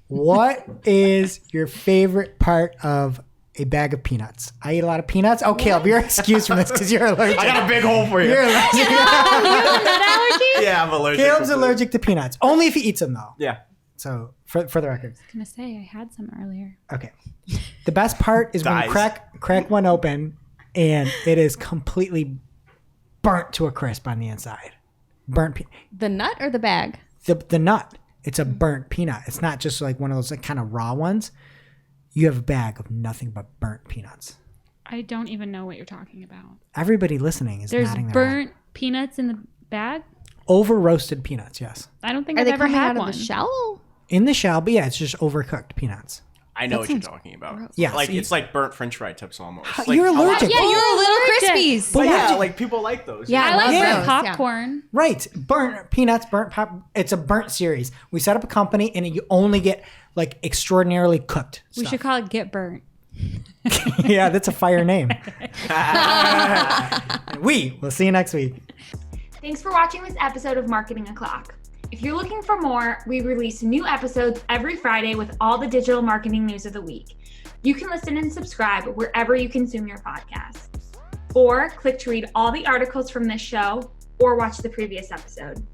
What is your favorite part of a bag of peanuts? I eat a lot of peanuts. Oh, Caleb, you're excused from this because you're allergic. I got a big hole for you. You're allergic. You have a nut allergy? Yeah, I'm allergic. Caleb's allergic to peanuts. Only if he eats them, though. Yeah. So, for the record. I was gonna say I had some earlier. Okay. The best part is when you Dies. crack one open and it is completely burnt to a crisp on the inside. Burnt The nut or the bag? the nut. It's a burnt peanut. It's not just one of those kind of raw ones. You have a bag of nothing but burnt peanuts. I don't even know what you're talking about. Everybody listening is There's nodding their head. burnt peanuts in the bag? Over roasted peanuts, yes. I don't think Are I've they ever coming had out of one. the shell? In the shell, but yeah, it's just overcooked peanuts. I know what you're talking about. Yeah, Like so you- it's like burnt French fry tips almost. You're a lot- allergic. Yeah, you're little allergic. Crispies. But Yeah. yeah, people like those. Yeah, I like Yeah. burnt popcorn. Right. Burnt peanuts, burnt pop. It's a burnt series. We set up a company and you only get extraordinarily cooked We stuff. should call it Get Burnt. Yeah, that's a fire name. We will see you next week. Thanks for watching this episode of Marketing O'Clock. If you're looking for more, we release new episodes every Friday with all the digital marketing news of the week. You can listen and subscribe wherever you consume your podcasts. Or click to read all the articles from this show or watch the previous episode.